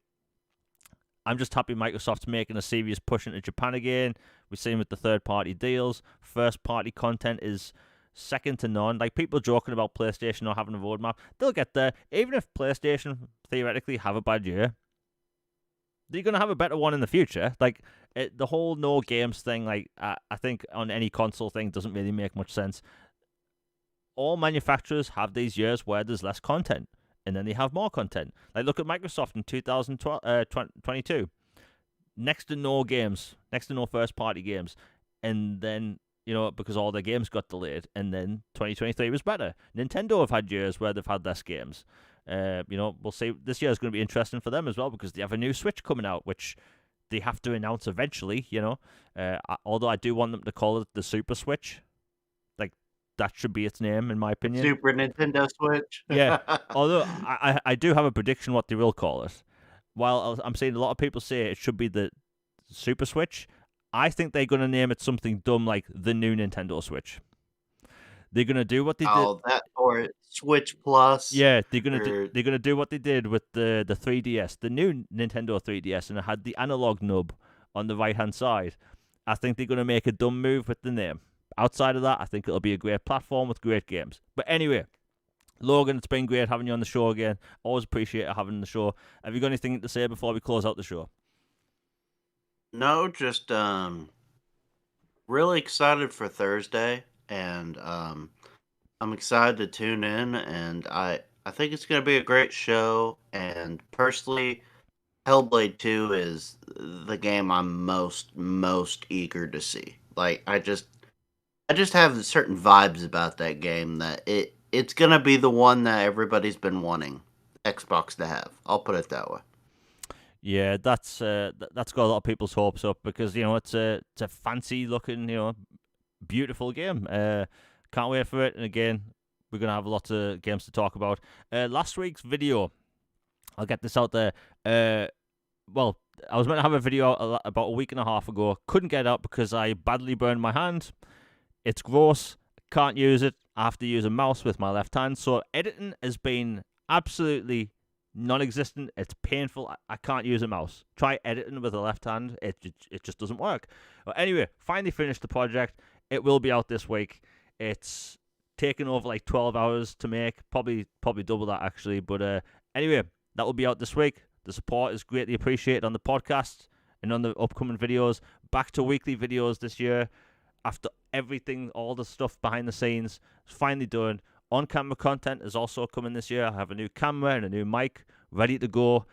[SPEAKER 1] I'm just happy Microsoft's making a serious push into Japan again. We're seeing with the third party deals. First party content is second to none. Like people joking about PlayStation not having a roadmap, they'll get there. Even if PlayStation theoretically have a bad year, they're gonna have a better one in the future. Like the whole no games thing, like I think on any console thing doesn't really make much sense. All manufacturers have these years where there's less content, and then they have more content. Like look at Microsoft in 2022, next to no games, next to no first party games, and then because all their games got delayed, and then 2023 was better. Nintendo have had years where they've had less games. We'll see. This year is going to be interesting for them as well because they have a new Switch coming out, which they have to announce eventually. Although I do want them to call it the Super Switch. Like that should be its name, in my opinion.
[SPEAKER 2] Super Nintendo Switch.
[SPEAKER 1] Yeah. Although I do have a prediction what they will call it. While I'm seeing a lot of people say it should be the Super Switch, I think they're going to name it something dumb like the new Nintendo Switch. They're going to do what they did.
[SPEAKER 2] Oh, that or Switch Plus.
[SPEAKER 1] Yeah, they're gonna do what they did with the 3DS, the new Nintendo 3DS, and it had the analog nub on the right hand side. I think they're gonna make a dumb move with the name. Outside of that, I think it'll be a great platform with great games. But anyway, Logan, it's been great having you on the show again. Always appreciate having you on the show. Have you got anything to say before we close out the show?
[SPEAKER 2] No, just really excited for Thursday, and I'm excited to tune in, and I think it's going to be a great show. And personally, HellBlade 2 is the game I'm most eager to see. Like I just have certain vibes about that game that it's going to be the one that everybody's been wanting Xbox to have. I'll put it that way.
[SPEAKER 1] Yeah, that's got a lot of people's hopes up because it's a fancy looking beautiful game. Can't wait for it. And again, we're gonna have lots of games to talk about. Last week's video, I'll get this out there. Well, I was meant to have a video about a week and a half ago. Couldn't get it out because I badly burned my hand. It's gross. Can't use it. I have to use a mouse with my left hand. So editing has been absolutely non-existent. It's painful. I can't use a mouse. Try editing with the left hand. It just doesn't work. But anyway, finally finished the project. It will be out this week. It's taken over like 12 hours to make. Probably double that actually. But anyway, that will be out this week. The support is greatly appreciated on the podcast and on the upcoming videos. Back to weekly videos this year. After everything, all the stuff behind the scenes is finally done. On-camera content is also coming this year. I have a new camera and a new mic ready to go.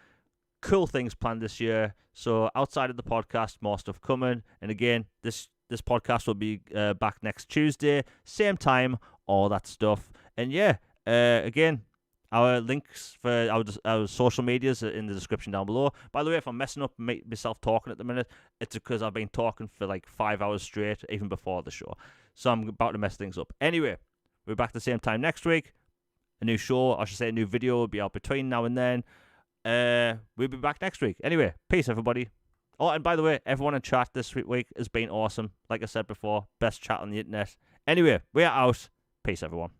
[SPEAKER 1] Cool things planned this year. So outside of the podcast, more stuff coming. And again, this podcast will be back next Tuesday, same time, all that stuff. And yeah, again, our links for our social medias are in the description down below. By the way, if I'm messing up myself talking at the minute, it's because I've been talking for like 5 hours straight, even before the show. So I'm about to mess things up. Anyway, we're back at the same time next week. A new show, I should say a new video will be out between now and then. We'll be back next week. Anyway, peace everybody. Oh, and by the way, everyone in chat this week has been awesome. Like I said before, best chat on the internet. Anyway, we're out. Peace everyone.